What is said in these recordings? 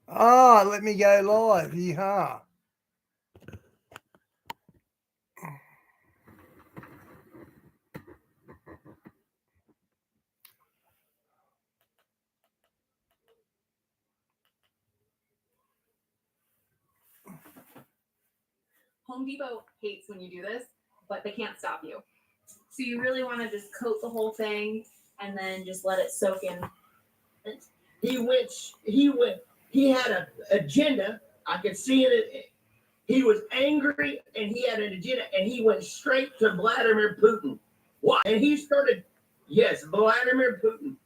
Ah, let me go live. Yeehaw. Home Depot hates when you do this, but they can't stop you. So you really want to just coat the whole thing and then just let it soak in. He had an agenda. I could see it. He was angry and he had an agenda and he went straight to Vladimir Putin. Why? And he started, yes, Vladimir Putin.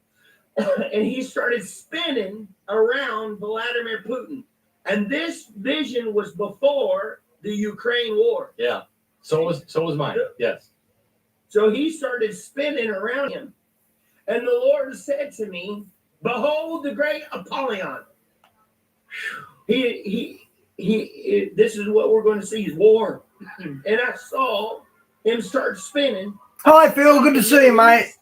And he started spinning around Vladimir Putin. And this vision was before the Ukraine war. Yeah. So was mine. Yes. So he started spinning around him. And the Lord said to me, behold the great Apollyon. This is what we're going to see is war. And I saw him start spinning. Hi, Phil. Good to see you, mate.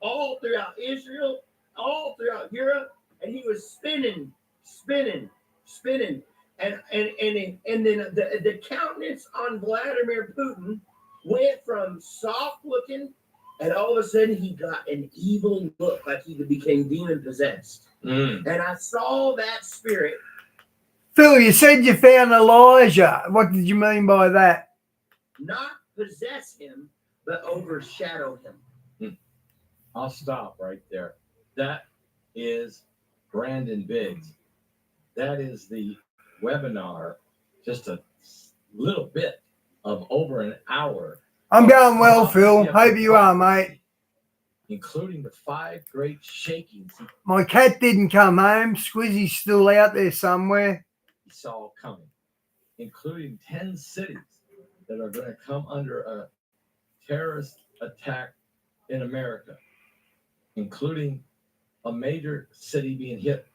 All throughout Israel, all throughout Europe. And he was spinning. And then the countenance on Vladimir Putin went from soft looking, and all of a sudden he got an evil look, like he became demon possessed. And I saw that spirit. Phil, you said you found Elijah. What did you mean by that? Not possess him, but overshadow him. I'll stop right there. That is Brandon Biggs. That is the webinar, just a little bit of over an hour. I'm going well, Phil. Hope you are, mate. Including the 5 great shakings My cat didn't come home. Squizzy's still out there somewhere. he saw coming, including 10 cities that are going to come under a terrorist attack in America, including a major city being hit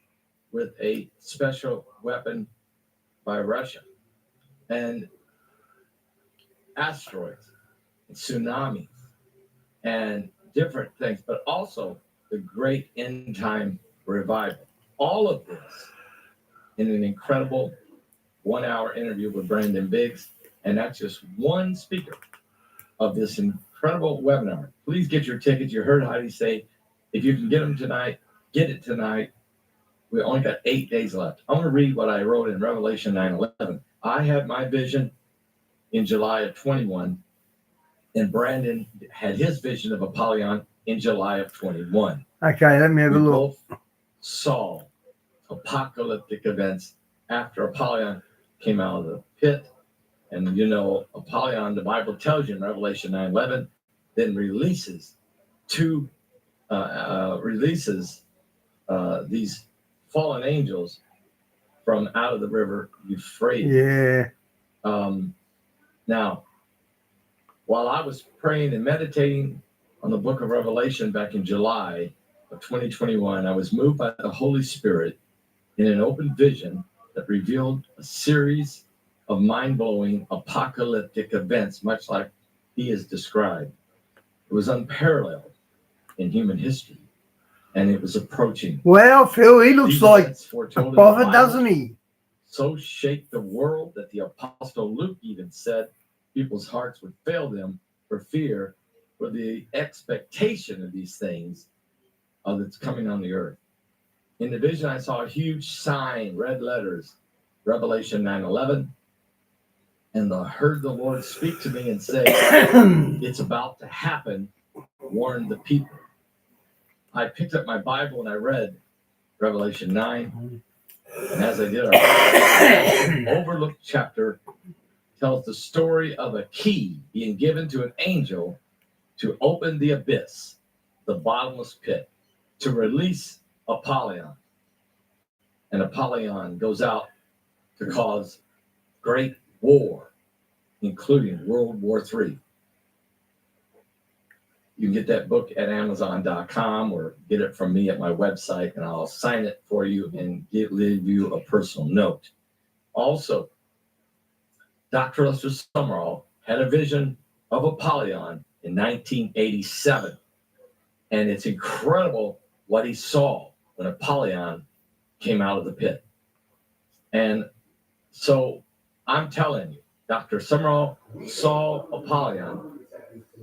with a special weapon by Russia, and asteroids, and tsunamis, and different things, but also the great end time revival. All of this in an incredible 1-hour interview with Brandon Biggs, and that's just one speaker of this incredible webinar. Please get your tickets. You heard Heidi say, if you can get them tonight, get it tonight. We only got 8 days left. I'm going to read what I wrote in Revelation 9:11. I had my vision in July of 21, and Brandon had his vision of Apollyon in July of 21. Okay, let me have a We look. both saw apocalyptic events after Apollyon came out of the pit. And you know, Apollyon, the Bible tells you in Revelation 9:11, then releases these fallen angels from out of the river Euphrates. Yeah. Now, while I was praying and meditating on the book of Revelation back in July of 2021, I was moved by the Holy Spirit in an open vision that revealed a series of mind-blowing apocalyptic events, much like he has described. It was unparalleled in human history, and it was approaching. Well, Phil, he looks These like events a foretold in the prophet, Bible doesn't he? so shake the world that the Apostle Luke even said people's hearts would fail them for fear, for the expectation of these things that's coming on the earth. In the vision, I saw a huge sign, red letters, Revelation 9:11, and I heard the Lord speak to me and say, it's about to happen, warn the people. I picked up my Bible and I read Revelation 9. And as I did, our overlooked chapter tells the story of a key being given to an angel to open the abyss, the bottomless pit, to release Apollyon. And Apollyon goes out to cause great war, including World War III. You can get that book at Amazon.com or get it from me at my website, and I'll sign it for you and leave you a personal note. Also, Dr. Lester Summerall had a vision of Apollyon in 1987, and it's incredible what he saw when Apollyon came out of the pit. And so I'm telling you, Dr. Summerall saw Apollyon.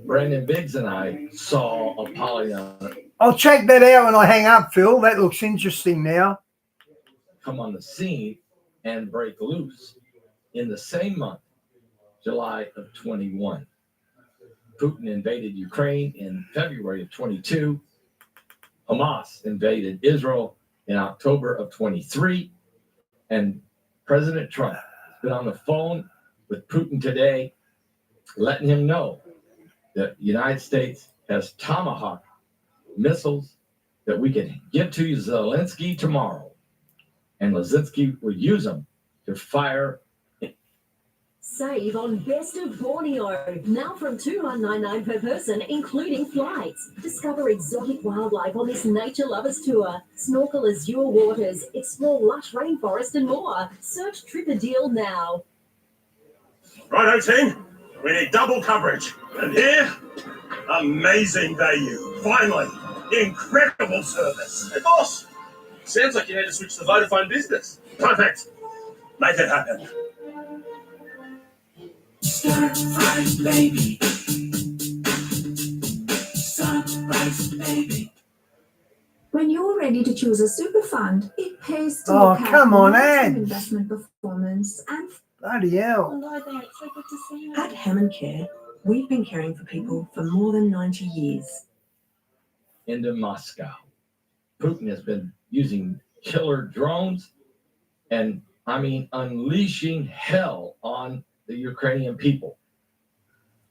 Brandon Biggs and I saw Apollyon I'll check that out when I hang up, Phil. That looks interesting now. come on the scene and break loose in the same month, July of 21. Putin invaded Ukraine in February of 22. Hamas invaded Israel in October of 23. And President Trump has been on the phone with Putin today, letting him know that the United States has Tomahawk missiles that we can give to Zelensky tomorrow. And Zelensky will use them to fire. Save on Best of Borneo, now from $2,199 per person, including flights. Discover exotic wildlife on this nature lovers tour. Snorkel azure waters, explore lush rainforest and more. Search Trip-a-Deal now. Righto, team. We need double coverage. And here, amazing value. Finally, incredible service. Hey, boss. Sounds like you need to switch to Vodafone Business. Perfect. Make it happen. Sunrise, baby. Sunrise, baby. When you're ready to choose a super fund, it pays to Oh, look at come on, long-term Ed. investment performance and Bloody hell. Hello there. It's so good to see you. At Hammond Care, we've been caring for people for more than 90 years. Into Moscow. Putin has been using killer drones and, unleashing hell on the Ukrainian people.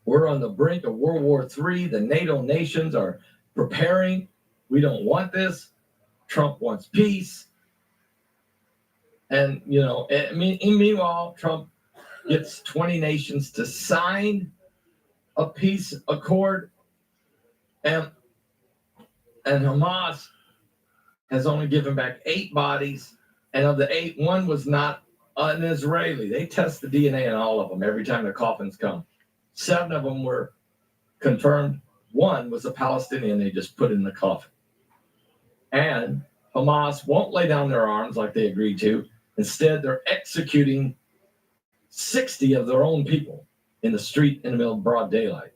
We're on the brink of World War III. The NATO nations are preparing. We don't want this. Trump wants peace. And, meanwhile, Trump gets 20 nations to sign a peace accord. And Hamas has only given back 8 bodies. And of the 8, 1 was not an Israeli. They test the DNA in all of them every time the coffins come. 7 of them were confirmed. 1 was a Palestinian they just put in the coffin. And Hamas won't lay down their arms like they agreed to. Instead, they're executing 60 of their own people in the street in the middle of broad daylight.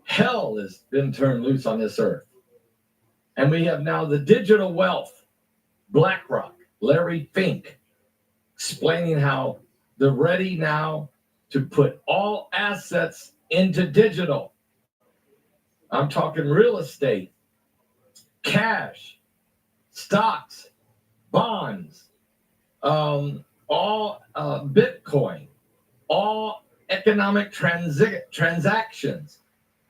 Hell has been turned loose on this earth. And we have now the digital wealth, BlackRock, Larry Fink, explaining how they're ready now to put all assets into digital. I'm talking real estate, cash, stocks, bonds, all Bitcoin, all economic transactions.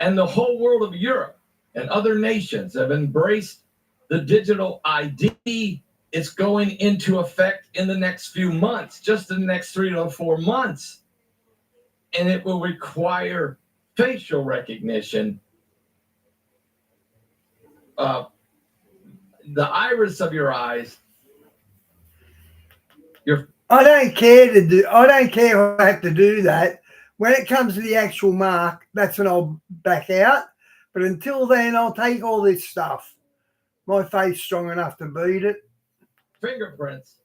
And the whole world of Europe and other nations have embraced the digital ID. It's going into effect in the next few months, just in the next 3 to 4 months. And it will require facial recognition. The iris of your eyes. I don't care if I have to do that. When it comes to the actual mark, that's when I'll back out. But until then, I'll take all this stuff. My faith's strong enough to beat it. Fingerprints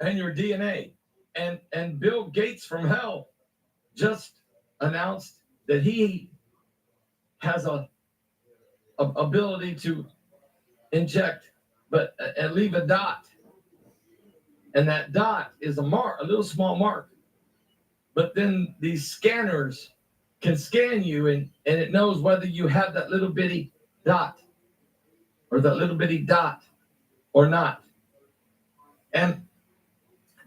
and your DNA. And Bill Gates from hell just announced that he has a ability to inject and leave a dot. And that dot is a mark, a little small mark. But then these scanners can scan you and it knows whether you have that little bitty dot or not. And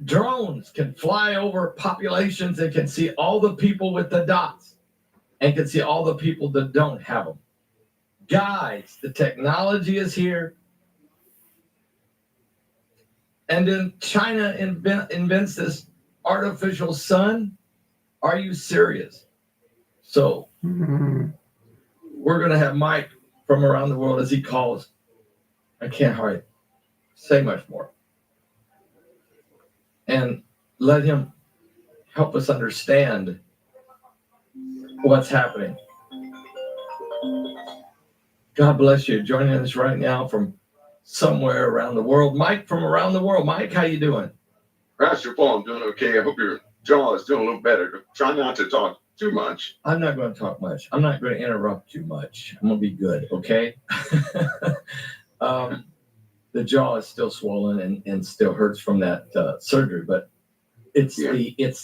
drones can fly over populations and can see all the people with the dots and can see all the people that don't have them. Guys, the technology is here. And then China invents this artificial sun. Are you serious? So we're going to have Mike from around the world, as he calls. I can't hardly say much more. And let him help us understand what's happening. God bless you. Joining us right now from somewhere around the world. Mike from around the world. Mike, how you doing? Pastor Paul, I'm doing okay. I hope your jaw is doing a little better. Try not to talk too much. I'm not going to talk much. I'm not going to interrupt you much. I'm going to be good, okay? The jaw is still swollen and still hurts from that surgery, but it's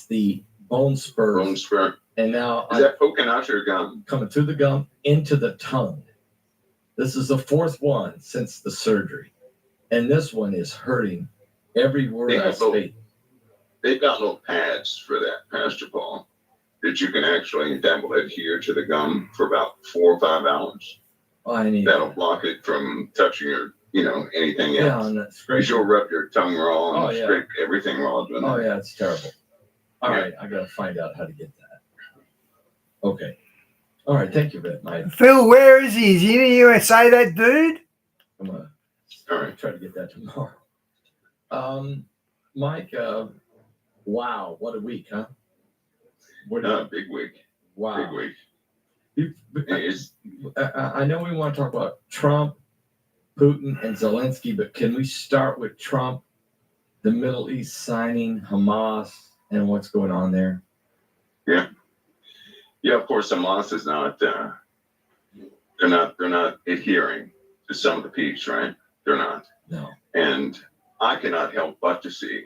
the bone spurs. Bone spur. And now is that poking out your gum? Coming through the gum into the tongue. This is the fourth one since the surgery. And this one is hurting every word I speak. They've got little pads for that, Pastor Paul, that you can actually, that will adhere to the gum for about 4 or 5 hours. Oh, I need That'll block it from touching your, anything else. Yeah, and that's great. You'll rub your tongue raw and scrape everything raw. Oh, yeah, it's terrible. All right, I got to find out how to get that. Okay. All right, thank you, Mike. Phil, where is he? Is he in the USA, that dude? I'm going to try to get that tomorrow. Mike, wow, what a week, huh? Big week. Wow. Big week. I know we want to talk about Trump, Putin, and Zelensky, but can we start with Trump, the Middle East signing, Hamas, and what's going on there? Yeah. Yeah, of course, Hamas is not, they're not adhering to some of the peace, right? They're not. No. And I cannot help but to see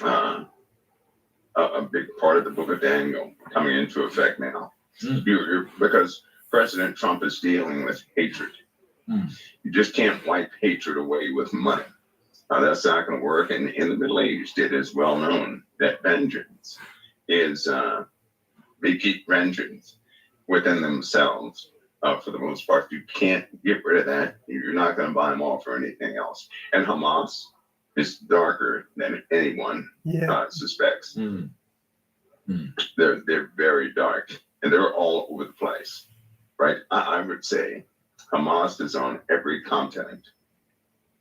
a big part of the book of Daniel coming into effect now. Because President Trump is dealing with hatred. You just can't wipe hatred away with money. That's not going to work. And in the Middle East, it is well known that vengeance is, they keep vengeance within themselves for the most part. You can't get rid of that. You're not going to buy them off or anything else. And Hamas is darker than anyone suspects. They're very dark, and they're all over the place, right? I would say Hamas is on every continent.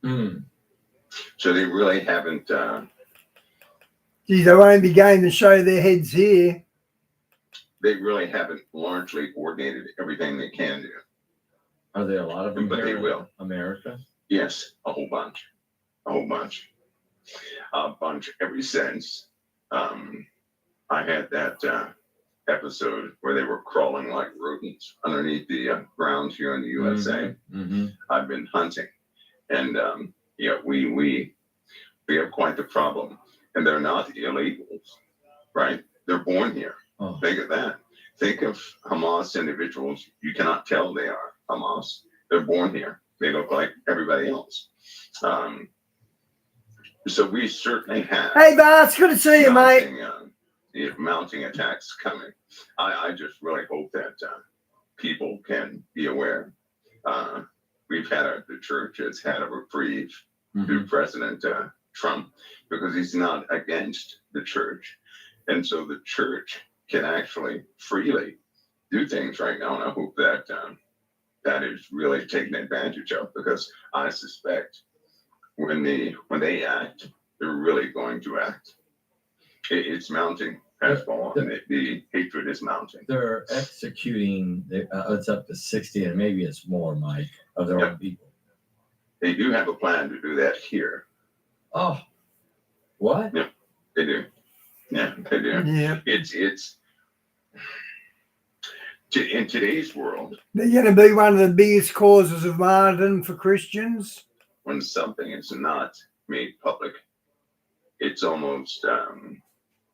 So they really haven't. Geez, they won't be going to show their heads here. They really haven't largely coordinated everything they can do. Are there a lot of them but they will. America? Yes, a whole bunch. Ever since I had that episode where they were crawling like rodents underneath the ground here in the USA. I've been hunting, and we have quite the problem. And they're not illegals, right? They're born here. Oh. Think of that. Think of Hamas individuals. You cannot tell they are Hamas. They're born here. They look like everybody else. So we certainly have. Hey, boss, good to see you, mate. Mounting attacks coming. I just really hope that people can be aware. We've had the church has had a reprieve through President Trump because he's not against the church. And so the church can actually freely do things right now. And I hope that that is really taken advantage of, because I suspect when they act, they're really going to act. It's mounting, Pascal, and the hatred is mounting. They're executing, it's up to 60, and maybe it's more, Mike, of their own people. They do have a plan to do that here. Oh, what? Yeah, they do. Yeah, they do. Yeah. It's in today's world. They're going to be one of the biggest causes of martyrdom for Christians. When something is not made public, it's almost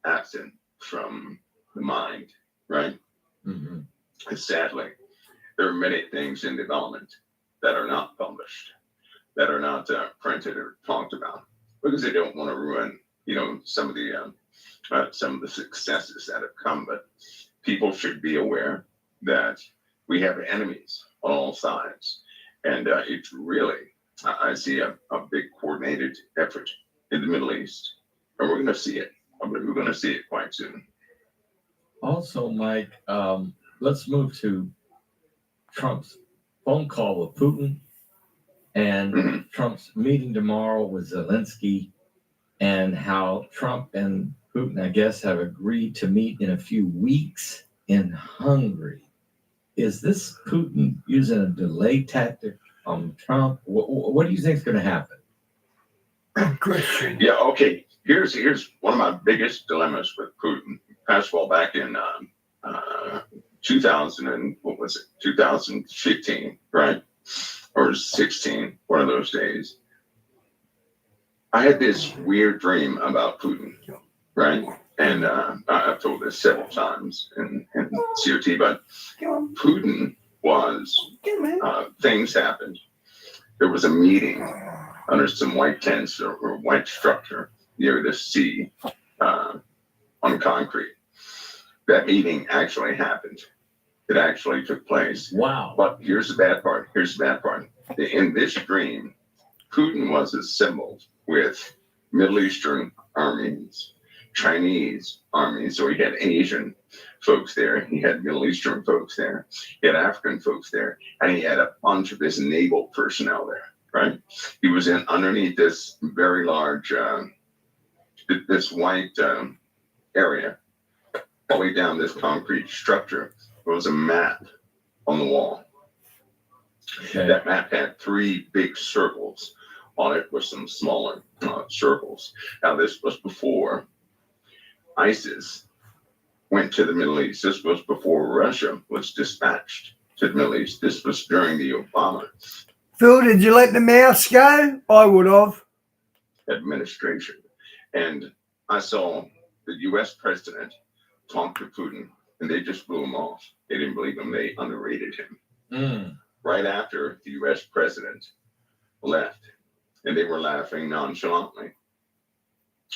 absent from the mind, right? And sadly, there are many things in development that are not published, that are not printed or talked about, because they don't want to ruin, some of the successes that have come. But people should be aware that we have enemies on all sides, and it's really, I see a big coordinated effort in the Middle East, and we're going to see it. We're going to see it quite soon. Also, Mike, let's move to Trump's phone call with Putin and Trump's meeting tomorrow with Zelensky, and how Trump and Putin, I guess, have agreed to meet in a few weeks in Hungary. Is this Putin using a delay tactic Trump. What do you think is going to happen? Question. Yeah, okay. Here's one of my biggest dilemmas with Putin. First of all, back in 2015, right? Or 16, one of those days. I had this weird dream about Putin, right? And I've told this several times in COT, but Putin was, things happened. There was a meeting under some white tents or white structure near the sea on concrete. That meeting actually happened. It actually took place. Wow. But here's the bad part. In this dream, Putin was assembled with Middle Eastern armies, Chinese armies. So he had Asian folks there. He had Middle Eastern folks there. He had African folks there. And he had a bunch of his naval personnel there, right? He was in underneath this very large, this white area, all the way down this concrete structure. There was a map on the wall. Okay. That map had 3 big circles on it with some smaller circles. Now, this was before ISIS went to the Middle East. This was before Russia was dispatched to the Middle East. This was during the Obama Phil, did you let the mouse go? I would have. administration. And I saw the US president talk to Putin, and they just blew him off. They didn't believe him. They underrated him. Right after the US president left, and they were laughing nonchalantly,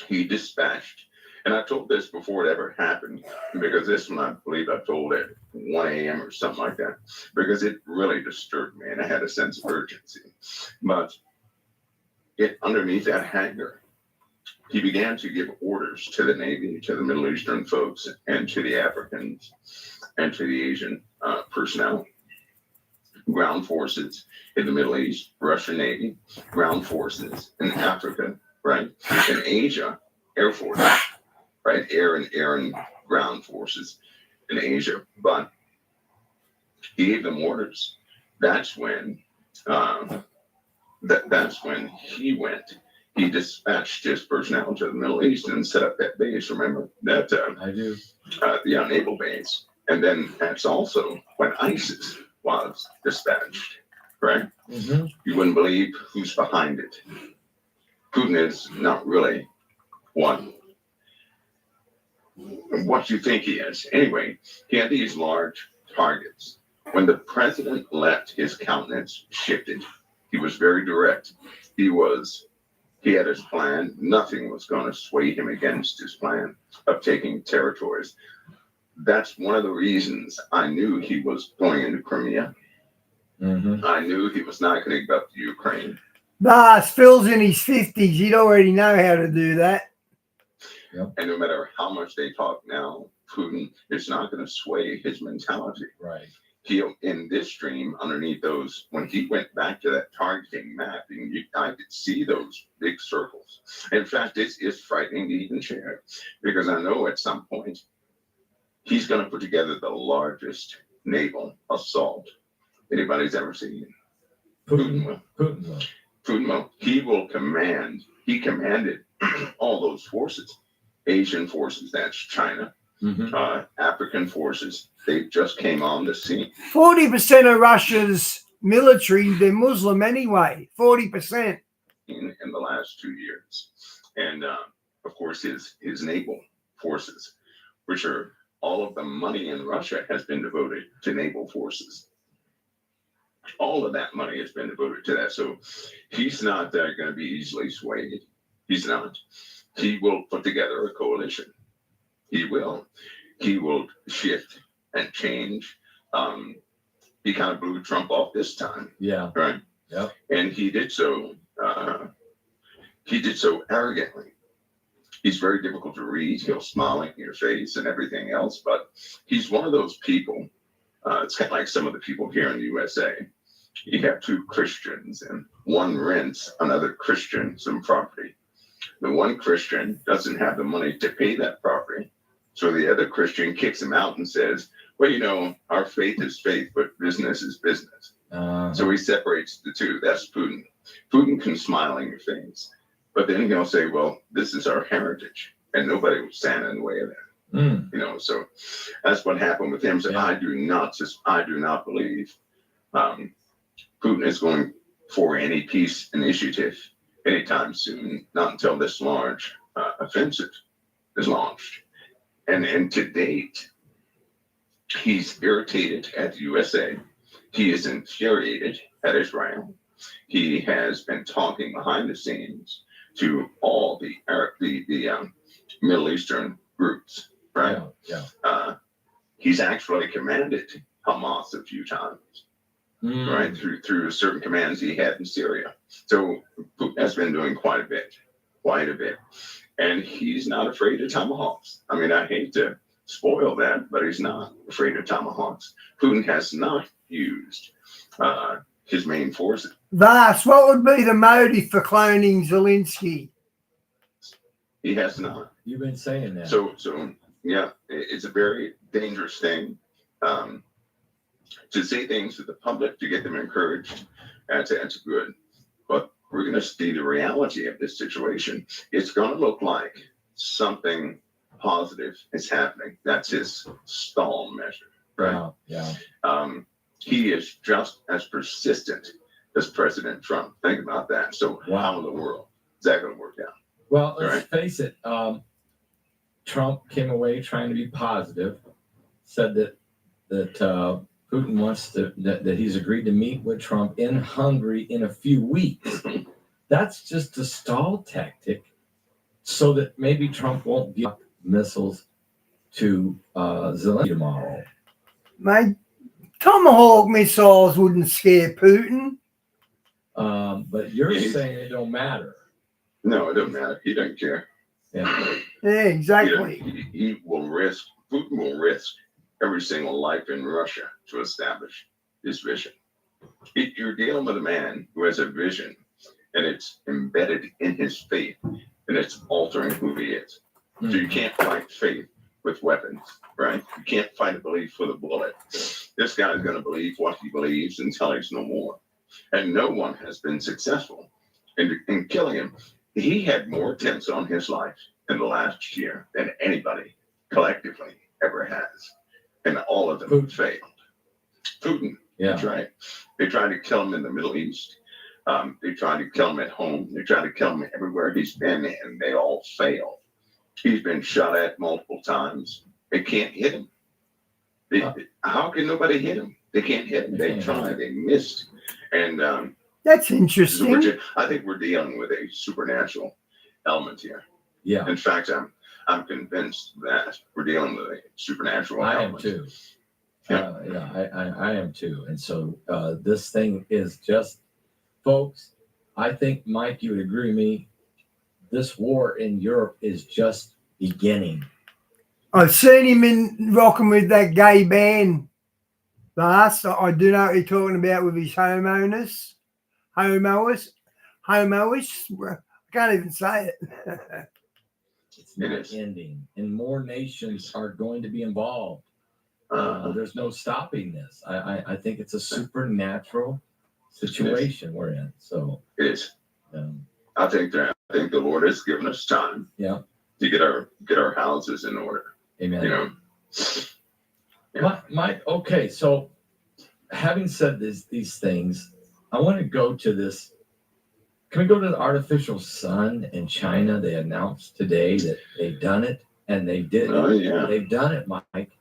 he dispatched, and I told this before it ever happened, because this one I believe I told at 1 a.m. or something like that, because it really disturbed me and I had a sense of urgency. But underneath that hangar, he began to give orders to the Navy, to the Middle Eastern folks, and to the Africans, and to the Asian personnel. Ground forces in the Middle East, Russian Navy, ground forces in Africa, right? In Asia, Air Force, right? Air and ground forces in Asia. But he gave them orders. That's when that's when he went. He dispatched his personnel to the Middle East and set up that base. Remember that? I do. The naval base. And then that's also when ISIS was dispatched, right? Mm-hmm. You wouldn't believe who's behind it. Putin is not really what you think he is. Anyway, he had these large targets. When the president left, his countenance shifted. He was very direct. He had his plan. Nothing was going to sway him against his plan of taking territories. That's one of the reasons I knew he was going into Crimea. Mm-hmm. I knew he was not going to give up to Ukraine. Nah, Phil's in his 50s. He'd already know how to do that. Yep. And no matter how much they talk now, Putin is not going to sway his mentality. Right. In this dream, underneath those, when he went back to that targeting map, I could see those big circles. In fact, it's frightening to even share, because I know at some point he's going to put together the largest naval assault anybody's ever seen. Putin will. He commanded all those forces, Asian forces, that's China, African forces. They just came on the scene. 40% of Russia's military, they're Muslim anyway. 40%. In the last 2 years. And of course, his naval forces, which are all of the money in Russia has been devoted to naval forces. All of that money has been devoted to that. So he's not going to be easily swayed. He's not. He will put together a coalition. He will shift and change. He kind of blew Trump off this time. Yeah. Right. Yeah. And he did so. He did so arrogantly. He's very difficult to read. He'll smile in your face and everything else, but he's one of those people. It's kind of like some of the people here in the USA. You have 2 Christians and one rents another Christian some property. The one Christian doesn't have the money to pay that property. So the other Christian kicks him out and says, well, our faith is faith, but business is business. So he separates the two. That's Putin. Putin can smile on your face, but then he'll say, well, this is our heritage, and nobody will stand in the way of that. You know, so that's what happened with him. So I do not believe Putin is going for any peace initiative anytime soon, not until this large offensive is launched. And to date, he's irritated at the USA. He is infuriated at Israel. He has been talking behind the scenes to all the Middle Eastern groups, right? He's actually commanded Hamas a few times, right? Through certain commands he had in Syria. So Putin has been doing quite a bit. And he's not afraid of tomahawks. I mean, I hate to spoil that, but he's not afraid of tomahawks. Putin has not used his main forces. Vas, what would be the motive for cloning Zelensky? He has not. You've been saying that. So yeah, it's a very dangerous thing to say things to the public to get them encouraged. That's good. But we're going to see the reality of this situation. It's going to look like something positive is happening. That's his stall measure, right? He is just as persistent as President Trump. Think about that. So how in the world is that going to work out? Well, let's face it. Trump came away trying to be positive, said that Putin wants that he's agreed to meet with Trump in Hungary in a few weeks. That's just a stall tactic so that maybe Trump won't give missiles to Zelensky tomorrow. My Tomahawk missiles wouldn't scare Putin. But you're saying it don't matter. No, it doesn't matter. He doesn't care. Yeah, exactly. Putin will risk every single life in Russia to establish his vision. You're dealing with a man who has a vision, and it's embedded in his faith, and it's altering who he is. So you can't fight faith with weapons, right? You can't fight a belief with a bullet. This guy's going to believe what he believes until he's no more. And no one has been successful in killing him. He had more attempts on his life in the last year than anybody collectively ever has. And all of them failed. Putin, that's right. They tried to kill him in the Middle East. They tried to kill him at home. They tried to kill him everywhere he's been, and they all failed. He's been shot at multiple times. They can't hit him. How can nobody hit him? They can't hit him. They tried. They missed. And that's interesting. I think we're dealing with a supernatural element here. Yeah. In fact, I'm convinced that we're dealing with a supernatural element. I am too. I am too. And so this thing is just, folks, I think, Mike, you would agree with me, this war in Europe is just beginning. I've seen him rocking with that gay band. Last, I do know what you're talking about with his homoish. I can't even say it. It's not ending, and more nations are going to be involved. There's no stopping this. I think it's a supernatural situation we're in. So it is. I think the Lord has given us time. To get our houses in order. Amen. You know. Mike, okay, so having said these things, I want to go to this. Can we go to the artificial sun in China? They announced today that they've done it, and they did. They've done it, Mike.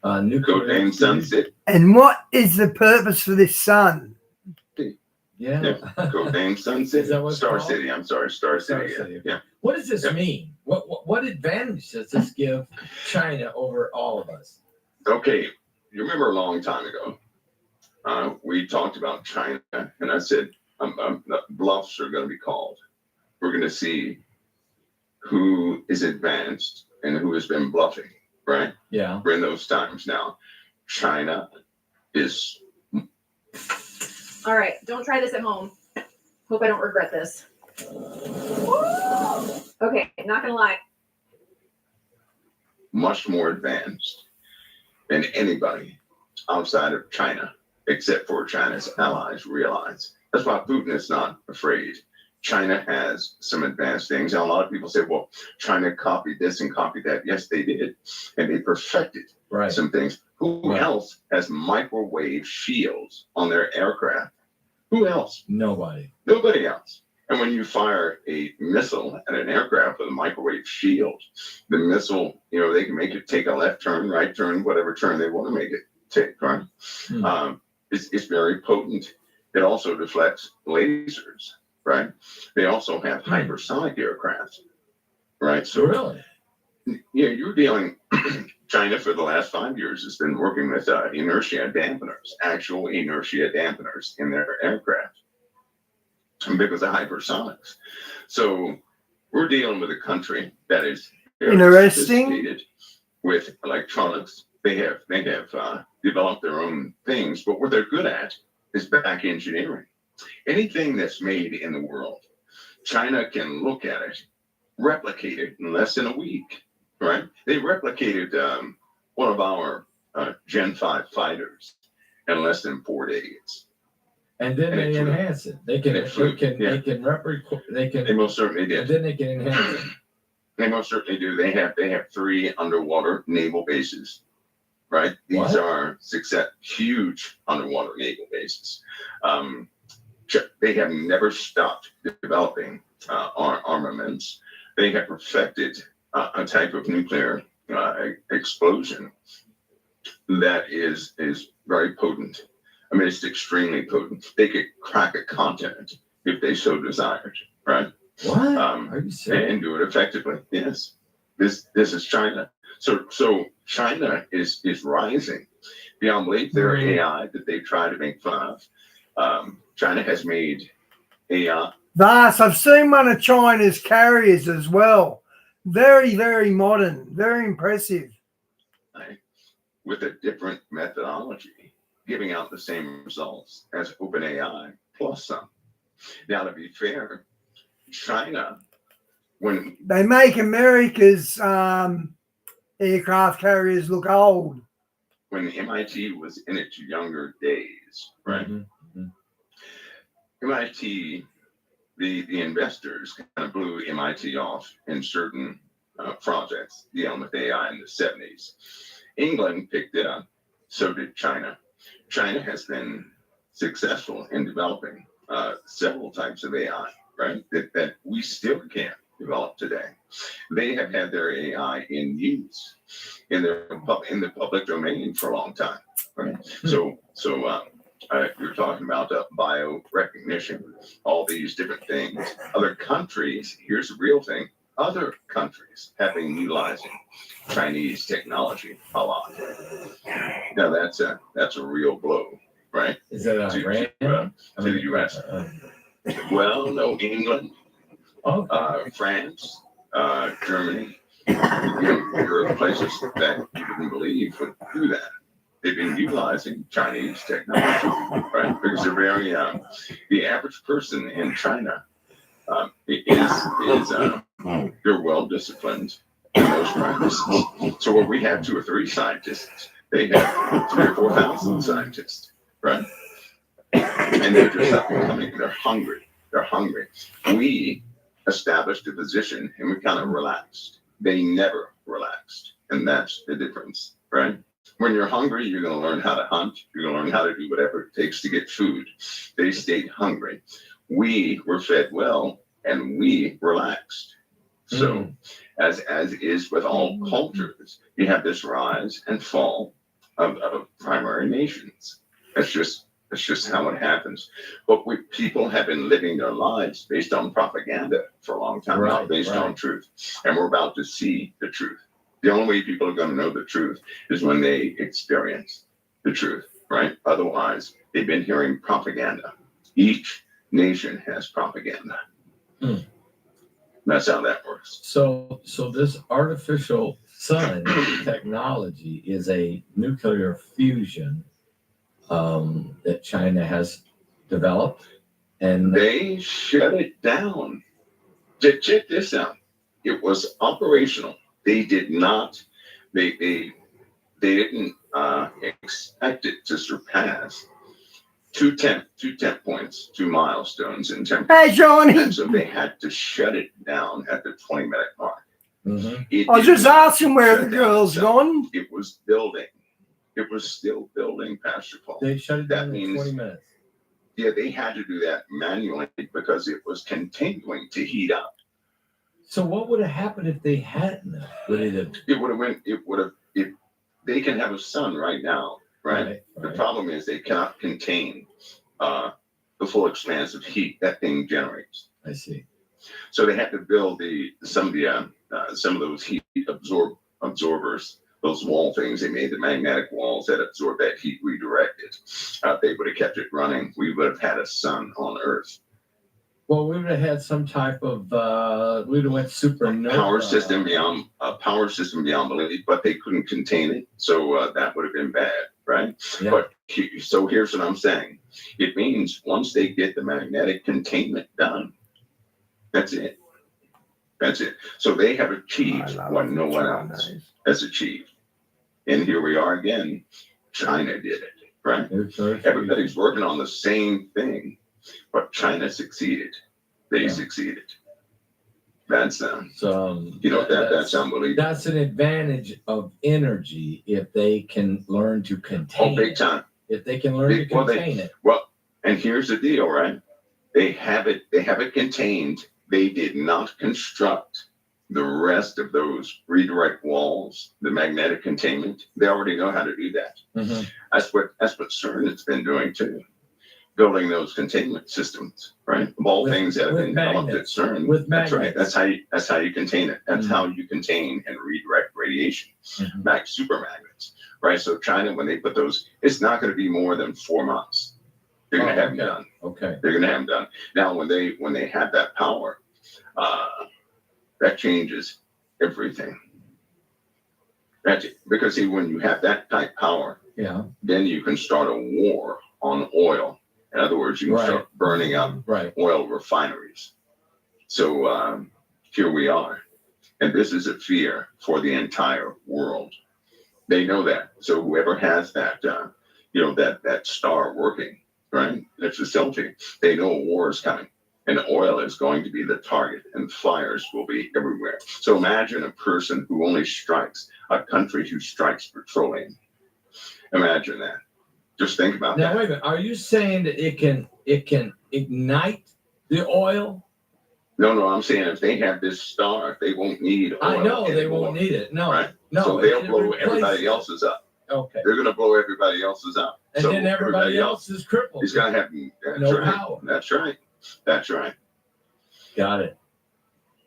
Nuclear sunset. And what is the purpose for this sun? Codename Sunset. Star City. I'm sorry, Star City. Yeah. What does this mean? What advantage does this give China over all of us? Okay, you remember a long time ago, we talked about China, and I said bluffs are going to be called. We're going to see who is advanced and who has been bluffing, right? Yeah. We're in those times now. China is. All right, don't try this at home. Hope I don't regret this. Okay, not gonna lie. Much more advanced than anybody outside of China except for China's allies realize. That's why Putin is not afraid. China has some advanced things. And a lot of people say, well, China copied this and copied that. Yes, they did. And they perfected some things. Who else has microwave shields on their aircraft? Who else? Nobody. Nobody else. And when you fire a missile at an aircraft with a microwave shield, the missile, they can make it take a left turn, right turn, whatever turn they want to make it take, right? It's very potent. It also deflects lasers, right? They also have hypersonic aircraft, right? So really, you're dealing. China for the last 5 years has been working with inertia dampeners, actual inertia dampeners in their aircraft because of hypersonics. So we're dealing with a country that is very interesting sophisticated with electronics. They have developed their own things, but what they're good at is back engineering. Anything that's made in the world, China can look at it, replicate it in less than a week, right? They replicated one of our Gen 5 fighters in less than 4 days. And then they enhance it. They can They most certainly did. And then they can enhance it. They most certainly do. They have 3 underwater naval bases, right? These are huge underwater naval bases. They have never stopped developing armaments. They have perfected a type of nuclear explosion that is very potent. I mean, it's extremely potent. They could crack a continent if they so desired, right? What? Are you serious? And do it effectively. Yes. This is China. So China is rising beyond belief. Their AI that they try to make fun of. China has made AI. Thus, I've seen one of China's carriers as well. Very, very modern. Very impressive. Right? With a different methodology, giving out the same results as OpenAI plus some. Now, to be fair, China, when they make America's aircraft carriers look old. When MIT was in its younger days, right? MIT, the investors kind of blew MIT off in certain projects dealing with AI in the 70s. England picked it up, so did China. China has been successful in developing several types of AI, right? That we still can't develop today. They have had their AI in use in the public domain for a long time, right? So you're talking about bio recognition, all these different things. Other countries, here's the real thing. Other countries have been utilizing Chinese technology a lot. Now that's a real blow, right? Is that Iran? To the U.S. Well, no, England, France, Germany, there are places that you wouldn't believe would do that. They've been utilizing Chinese technology, right? Because they're very the average person in China they're well disciplined in those practices. So where we have 2 or 3 scientists, they have 3,000 or 4,000 scientists, right? And they're just up and coming. They're hungry. We established a position and we kind of relaxed. They never relaxed, and that's the difference, right? When you're hungry, you're going to learn how to hunt. You're going to learn how to do whatever it takes to get food. They stayed hungry. We were fed well, and we relaxed. So, as is with all cultures, you have this rise and fall of primary nations. That's just how it happens. But people have been living their lives based on propaganda for a long time, not based on truth. And we're about to see the truth. The only way people are going to know the truth is when they experience the truth, right? Otherwise, they've been hearing propaganda. Each nation has propaganda. That's how that works. So this artificial sun technology is a nuclear fusion that China has developed, and they shut it down. Check this out. It was operational. They did not. They didn't expect it to surpass two 10 points, 2 milestones in 10 Hey, Johnny. And so they had to shut it down at the 20-minute mark. Mm-hmm. I was just asking where the girl's gone. It was building. It was still building, Pastor Paul. They shut it down That in means- 20 minutes. Yeah, they had to do that manually because it was continuing to heat up. So what would have happened if they hadn't? Would it have? It would have went. It would have. If they can have a sun right now, right? The problem is they cannot contain the full expanse of heat that thing generates. I see. So they had to build some of those heat absorbers, those wall things. They made the magnetic walls that absorb that heat, redirected. They would have kept it running. We would have had a sun on Earth. Well, we would have had some type of we would have went supernova. Power system beyond belief, but they couldn't contain it. So that would have been bad, right? Yeah. But so here's what I'm saying. It means once they get the magnetic containment done, that's it. That's it. So they have achieved what no one else has achieved. And here we are again. China did it, right? Everybody's working on the same thing, but China succeeded. They succeeded. That's that's unbelievable. That's an advantage of energy if they can learn to contain. Oh, big time. If they can learn to contain it. Well, and here's the deal, right? They have it contained. They did not construct the rest of those redirect walls, the magnetic containment. They already know how to do that. Mm-hmm. That's what CERN has been doing too, building those containment systems, right? Of all things that have been developed at CERN. That's right. That's how you contain it. That's how you contain and redirect radiation, super magnets, right? So China, when they put those, it's not going to be more than 4 months. They're going to have them done. Okay. They're going to have them done. Now, when they have that power, that changes everything. That's it. Because see, when you have that type power, then you can start a war on oil. In other words, you can start burning up oil refineries. So here we are. And this is a fear for the entire world. They know that. So whoever has that, that star working, right? That facility, they know a war is coming. And oil is going to be the target, and fires will be everywhere. So imagine a person who only strikes, a country who strikes petroleum. Imagine that. Just think about that. Now, wait a minute. Are you saying that it can ignite the oil? No, I'm saying if they have this star, they won't need oil. I know anymore, they won't need it. No, right? no. So they'll blow everybody else's up. Okay. They're going to blow everybody else's up. And so then everybody else is crippled. He's going to have no power. That's right. That's right. Got it.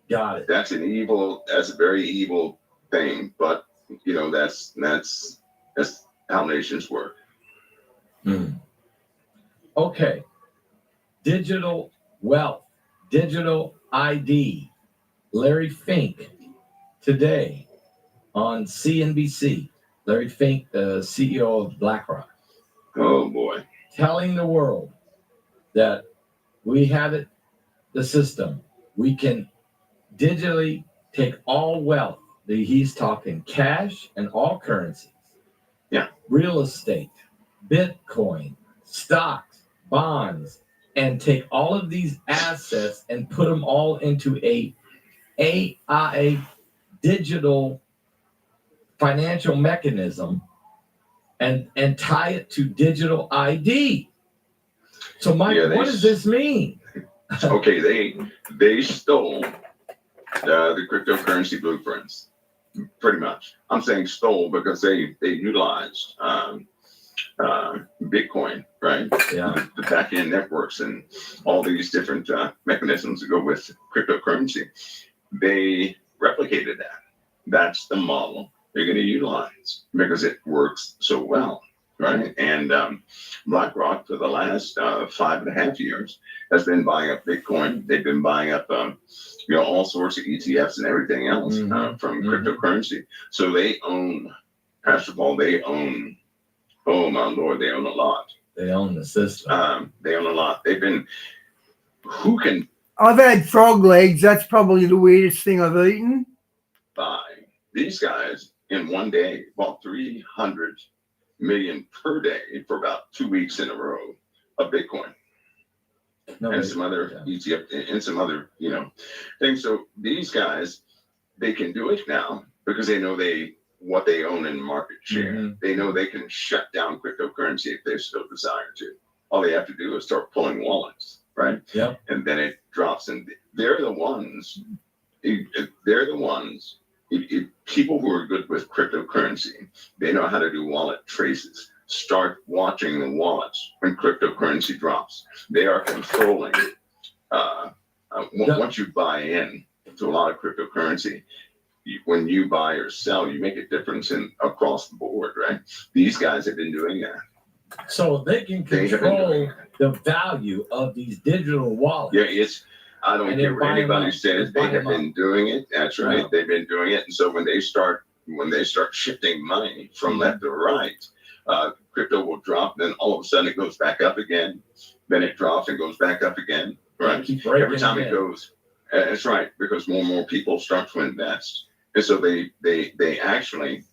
That's a very evil thing, but that's how nations work. Okay. Digital wealth, digital ID. Larry Fink today on CNBC. Larry Fink, the CEO of BlackRock. Oh boy. Telling the world that we have it, the system. We can digitally take all wealth. He's talking cash and all currencies. Yeah. Real estate, Bitcoin, stocks, bonds, and take all of these assets and put them all into a AI digital financial mechanism and tie it to digital ID. So, Mike, what does this mean? Okay, they stole the cryptocurrency blueprints, pretty much. I'm saying stole because they utilized Bitcoin, right? Yeah. The back-end networks and all these different mechanisms that go with cryptocurrency. They replicated that. That's the model they're going to utilize because it works so well, right? And BlackRock for the last 5.5 years has been buying up Bitcoin. They've been buying up, all sorts of ETFs and everything else from cryptocurrency. So they own, Pastor Paul, oh my Lord, they own a lot. They own the system. They own a lot. I've had frog legs. That's probably the weirdest thing I've eaten. Buy. These guys in one day bought 300 million per day for about 2 weeks in a row of Bitcoin and some other ETF and some other, things. So these guys, they can do it now because they know what they own in market share. Mm-hmm. They know they can shut down cryptocurrency if they still desire to. All they have to do is start pulling wallets, right? Yep. And then it drops, and they're the ones. If people who are good with cryptocurrency, they know how to do wallet traces. Start watching the wallets when cryptocurrency drops. They are controlling. Once you buy in to a lot of cryptocurrency, when you buy or sell, you make a difference across the board, right? These guys have been doing that. So they can control the value of these digital wallets. Yeah, I don't care what anybody says. They have been doing it. That's right. Wow. They've been doing it. And so when they start shifting money from left to right, crypto will drop. Then all of a sudden it goes back up again. Then it drops and goes back up again. Right. Every time it goes. That's right, because more and more people start to invest. And so they actually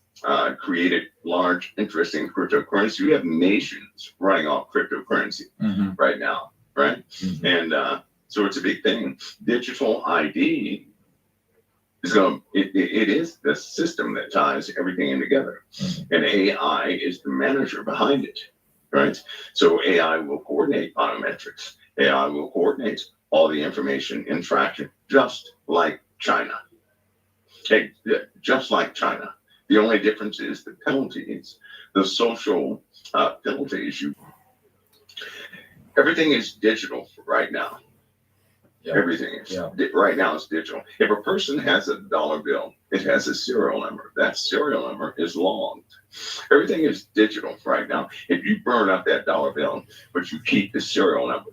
created large interest in cryptocurrency. We have nations running off cryptocurrency right now, right? Mm-hmm. And so it's a big thing. Digital ID is it is the system that ties everything in together. Mm-hmm. And AI is the manager behind it, right? So AI will coordinate biometrics. AI will coordinate all the information in traction, just like China. Hey, just like China. The only difference is the penalties, the social penalties. Everything is digital right now. Yep. Everything is right now is digital. If a person has a dollar bill, it has a serial number. That serial number is logged. Everything is digital right now. If you burn up that dollar bill, but you keep the serial number,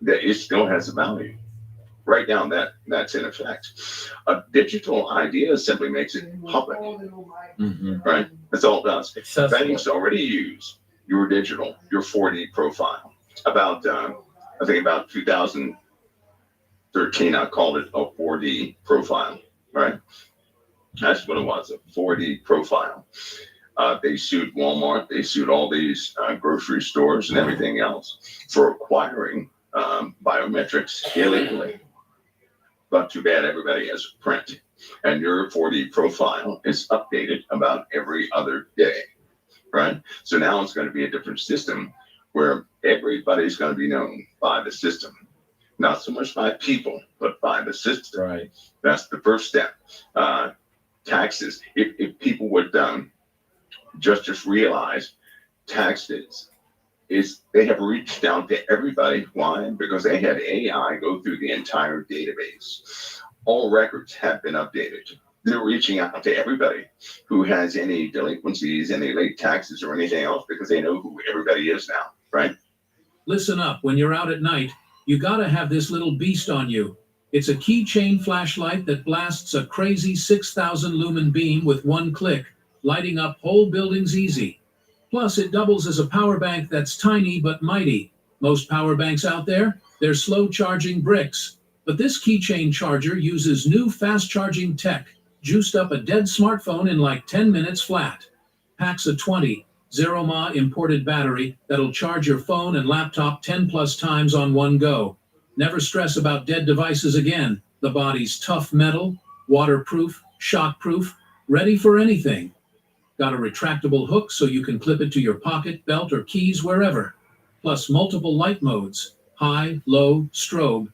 that it still has a value. Right now, that's in effect. A digital idea simply makes it public. Mm-hmm. Right? That's all it does. Banks already use your 4D profile. About 2013, I called it a 4D profile. Right? That's what it was, a 4D profile. They sued Walmart. They sued all these grocery stores and everything else for acquiring biometrics illegally. But too bad everybody has a print. And your 4D profile is updated about every other day, right? So now it's going to be a different system where everybody's going to be known by the system. Not so much by people, but by the system. Right. That's the first step. Taxes. If people would just realize taxes, they have reached down to everybody. Why? Because they had AI go through the entire database. All records have been updated. They're reaching out to everybody who has any delinquencies, any late taxes, or anything else, because they know who everybody is now, right? Listen up. When you're out at night, you gotta have this little beast on you. It's a keychain flashlight that blasts a crazy 6,000 lumen beam with one click, lighting up whole buildings easy. Plus, it doubles as a power bank that's tiny but mighty. Most power banks out there, they're slow-charging bricks. But this keychain charger uses new fast-charging tech, juiced up a dead smartphone in like 10 minutes flat. Packs a 20, 0 mAh imported battery that'll charge your phone and laptop 10+ times on one go. Never stress about dead devices again. The body's tough metal, waterproof, shockproof, ready for anything. Got a retractable hook so you can clip it to your pocket, belt, or keys wherever. Plus multiple light modes, high, low, strobe.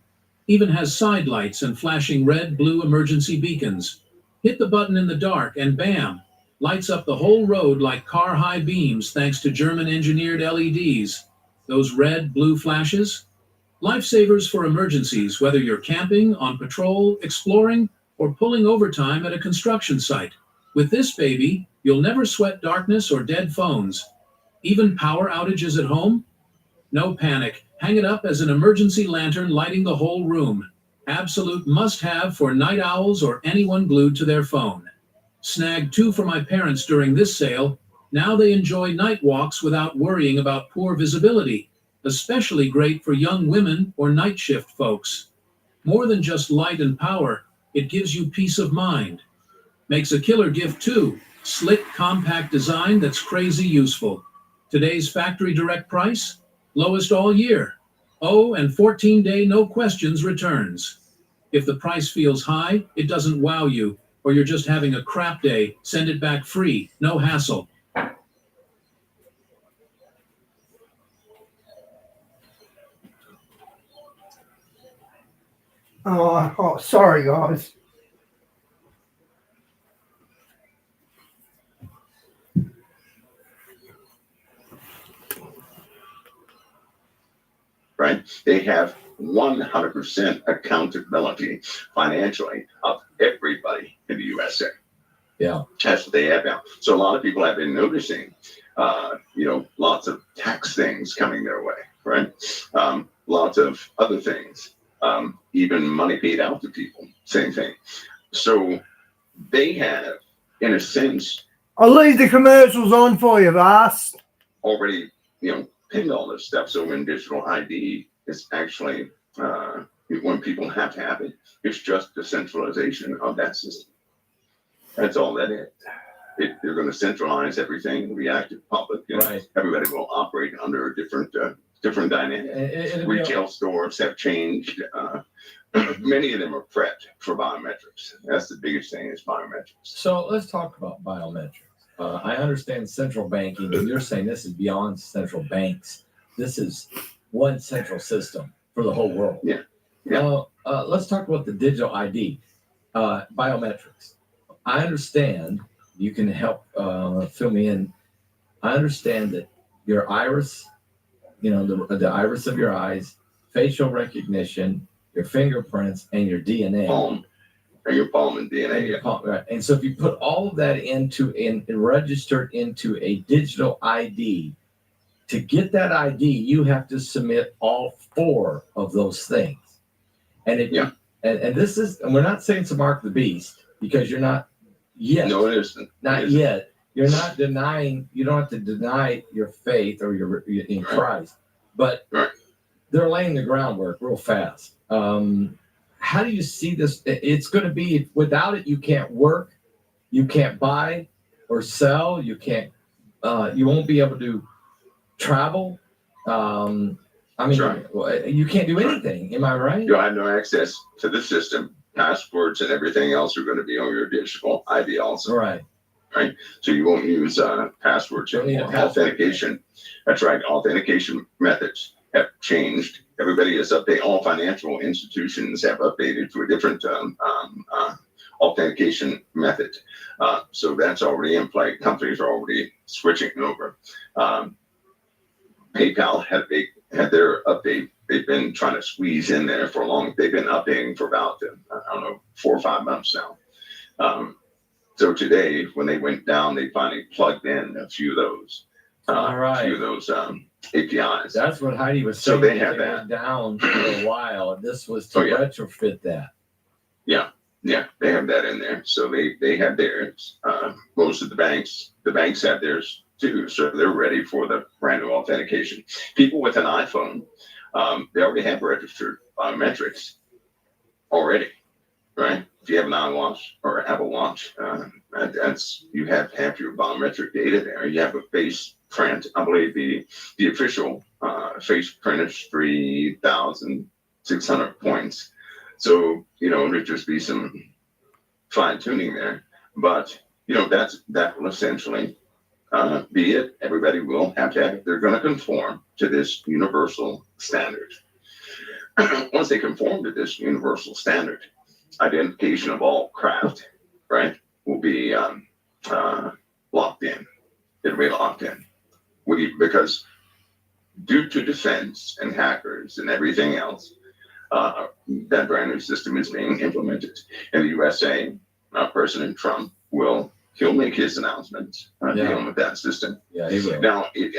Even has side lights and flashing red, blue emergency beacons. Hit the button in the dark and bam, lights up the whole road like car-high beams thanks to German-engineered LEDs. Those red, blue flashes? Lifesavers for emergencies, whether you're camping, on patrol, exploring, or pulling overtime at a construction site. With this baby, you'll never sweat darkness or dead phones. Even power outages at home? No panic. Hang it up as an emergency lantern lighting the whole room. Absolute must-have for night owls or anyone glued to their phone. Snagged 2 for my parents during this sale. Now they enjoy night walks without worrying about poor visibility. Especially great for young women or night shift folks. More than just light and power, it gives you peace of mind. Makes a killer gift too. Slick, compact design that's crazy useful. Today's factory direct price? lowest all year. Oh, and 14-day no questions returns. If the price feels high, it doesn't wow you, or you're just having a crap day, send it back free, no hassle. Oh, sorry, guys. Right? They have 100% accountability financially of everybody in the USA. Yeah. That's what they have now. So a lot of people have been noticing, lots of tax things coming their way, right? Lots of other things, even money paid out to people, same thing. So they have, in a sense, I'll leave the commercials on for you, Vas. already, pinned all this stuff. So when digital ID is actually, when people have to have it, it's just the centralization of that system. That's all that is. They're going to centralize everything, reactive public, Right. Everybody will operate under a different dynamic. Retail stores have changed. Many of them are prepped for biometrics. That's the biggest thing is biometrics. So let's talk about biometrics. I understand central banking, and you're saying this is beyond central banks. This is one central system for the whole world. Yeah. Let's talk about the digital ID, biometrics. I understand, you can help fill me in. I understand that your iris, the iris of your eyes, facial recognition, your fingerprints, and your DNA. Palm. And your palm and DNA. And your palm, right. And so if you put all of that into and registered into a digital ID, to get that ID, you have to submit all 4 of those things. And and this is, and we're not saying it's a mark of the beast, because you're not yet. No, it isn't. Not yet. You're not denying, you don't have to deny your faith or your in Christ, but they're laying the groundwork real fast. How do you see this? It's going to be, without it, you can't work, you can't buy or sell, you won't be able to travel. You can't do anything. Am I right? You'll have no access to the system. Passports and everything else are going to be on your digital ID also. Right. So you won't use passwords anymore. Authentication. That's right. Authentication methods have changed. Everybody has updated. All financial institutions have updated to a different authentication method. So that's already in play. Companies are already switching over. PayPal had their update. They've been trying to squeeze in there for a long. They've been updating for about 4 or 5 months now. So today, when they went down, they finally plugged in a few of those. APIs. That's what Heidi was saying. So they had that went down for a while, and this was to retrofit that. Yeah, they have that in there. So they have theirs. Most of the banks have theirs too. So they're ready for the brand new authentication. People with an iPhone, they already have registered biometrics already, right? If you have an iWatch or Apple Watch, you have your biometric data there. You have a face print. I believe the official face print is 3,600 points. So there'd just be some fine tuning there, but that will essentially be it. Everybody will have to have. They're going to conform to this universal standard. Once they conform to this universal standard, identification of all craft, right, will be locked in. It'll be locked in. Because due to defense and hackers and everything else, that brand new system is being implemented. In the USA, President Trump he'll make his announcements dealing with that system. Yeah, he will. Now, it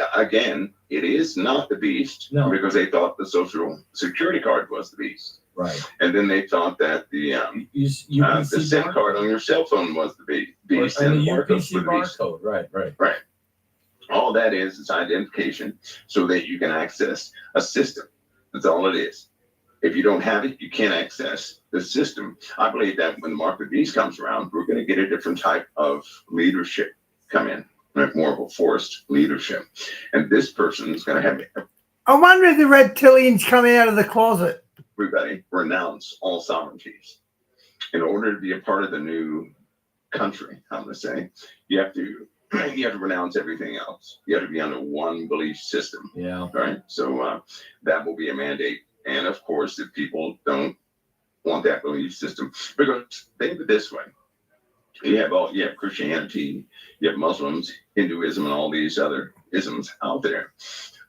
is not the beast, because they thought the social security card was the beast. Right. And then they thought that the SIM card on your cell phone was the beast. And the UPC barcode. Right. All that is identification so that you can access a system. That's all it is. If you don't have it, you can't access the system. I believe that when the mark of the beast comes around, we're going to get a different type of leadership come in, like more of a forced leadership. And this person is going to have I wonder if the reptilians come out of the closet. Everybody renounce all sovereignties. In order to be a part of the new country, I'm going to say, you have to renounce everything else. You have to be under one belief system. Yeah. Right. So that will be a mandate. And of course, if people don't want that belief system, because think of it this way: you have Christianity, you have Muslims, Hinduism, and all these other isms out there.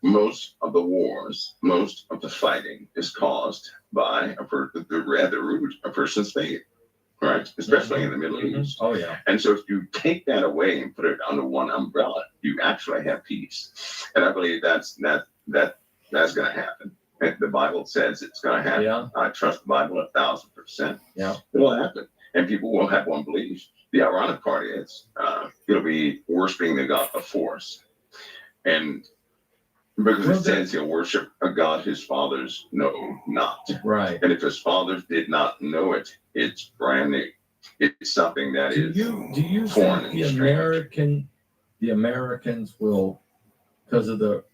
Most of the wars, most of the fighting is caused by the root of a person's faith, right? Especially in the Middle East. Oh, yeah. And so if you take that away and put it under one umbrella, you actually have peace. And I believe that's going to happen. And the Bible says it's going to happen. Yeah. I trust the Bible 1,000%. Yeah. It'll happen. And people will have one belief. The ironic part is it'll be worshiping the God of force. And because it says he'll worship a God his fathers know not. Right. And if his fathers did not know it, it's brand new. It's something that do you foreign think the Americans will, because of the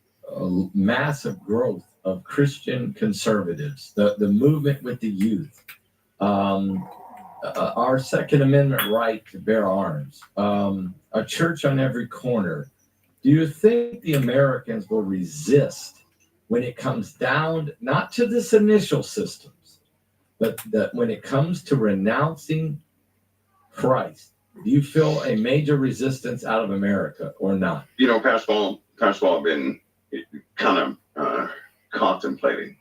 massive growth of Christian conservatives, the movement with the youth, our Second Amendment right to bear arms, a church on every corner, do you think the Americans will resist when it comes down, not to this initial systems, but that when it comes to renouncing Christ? Do you feel a major resistance out of America or not? You know, Pastor Paul, I've been kind of contemplating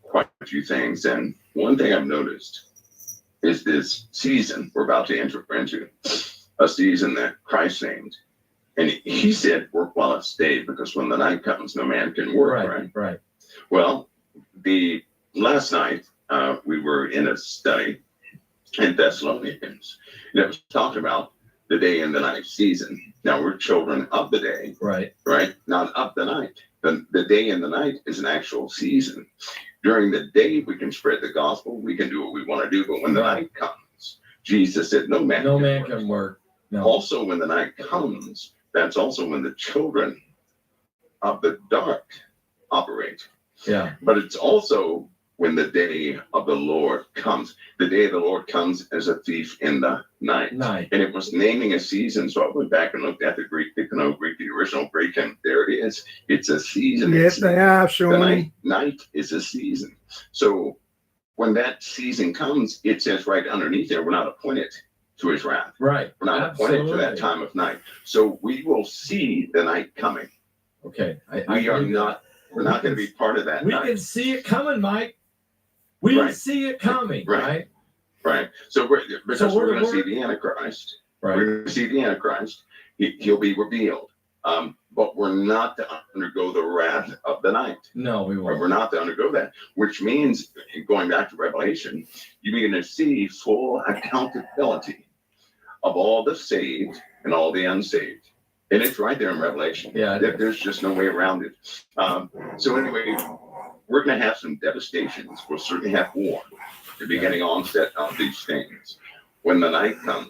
quite a few things. And one thing I've noticed is this season we're about to enter into, a season that Christ named. And he said, work while it's day, because when the night comes, no man can work, right? Well, last night, we were in a study in Thessalonians, and it was talking about the day and the night season. Now, we're children of the day, right? Not of the night. The day and the night is an actual season. During the day, we can spread the gospel. We can do what we want to do. But when the night comes, Jesus said, no man can work. No. Also, when the night comes, that's also when the children of the dark operate. Yeah. But it's also when the day of the Lord comes. The day of the Lord comes as a thief in the night. And it was naming a season. So I went back and looked at the Greek, the original Greek, and there it is. It's a season. Yes, they are, Shawnee. Night is a season. So when that season comes, it says right underneath there, we're not appointed to his wrath. Right. We're not appointed to that time of night. So we will see the night coming. Okay. We're not going to be part of that. We can see it coming, Mike. We see it coming, right? So we're going to see the Antichrist. Right. We're going to see the Antichrist. He'll be revealed. But we're not to undergo the wrath of the night. No, we won't. We're not to undergo that, which means, going back to Revelation, you're going to see full accountability of all the saved and all the unsaved. And it's right there in Revelation. Yeah. There's just no way around it. So anyway, we're going to have some devastations. We'll certainly have war, the beginning onset of these things. When the night comes,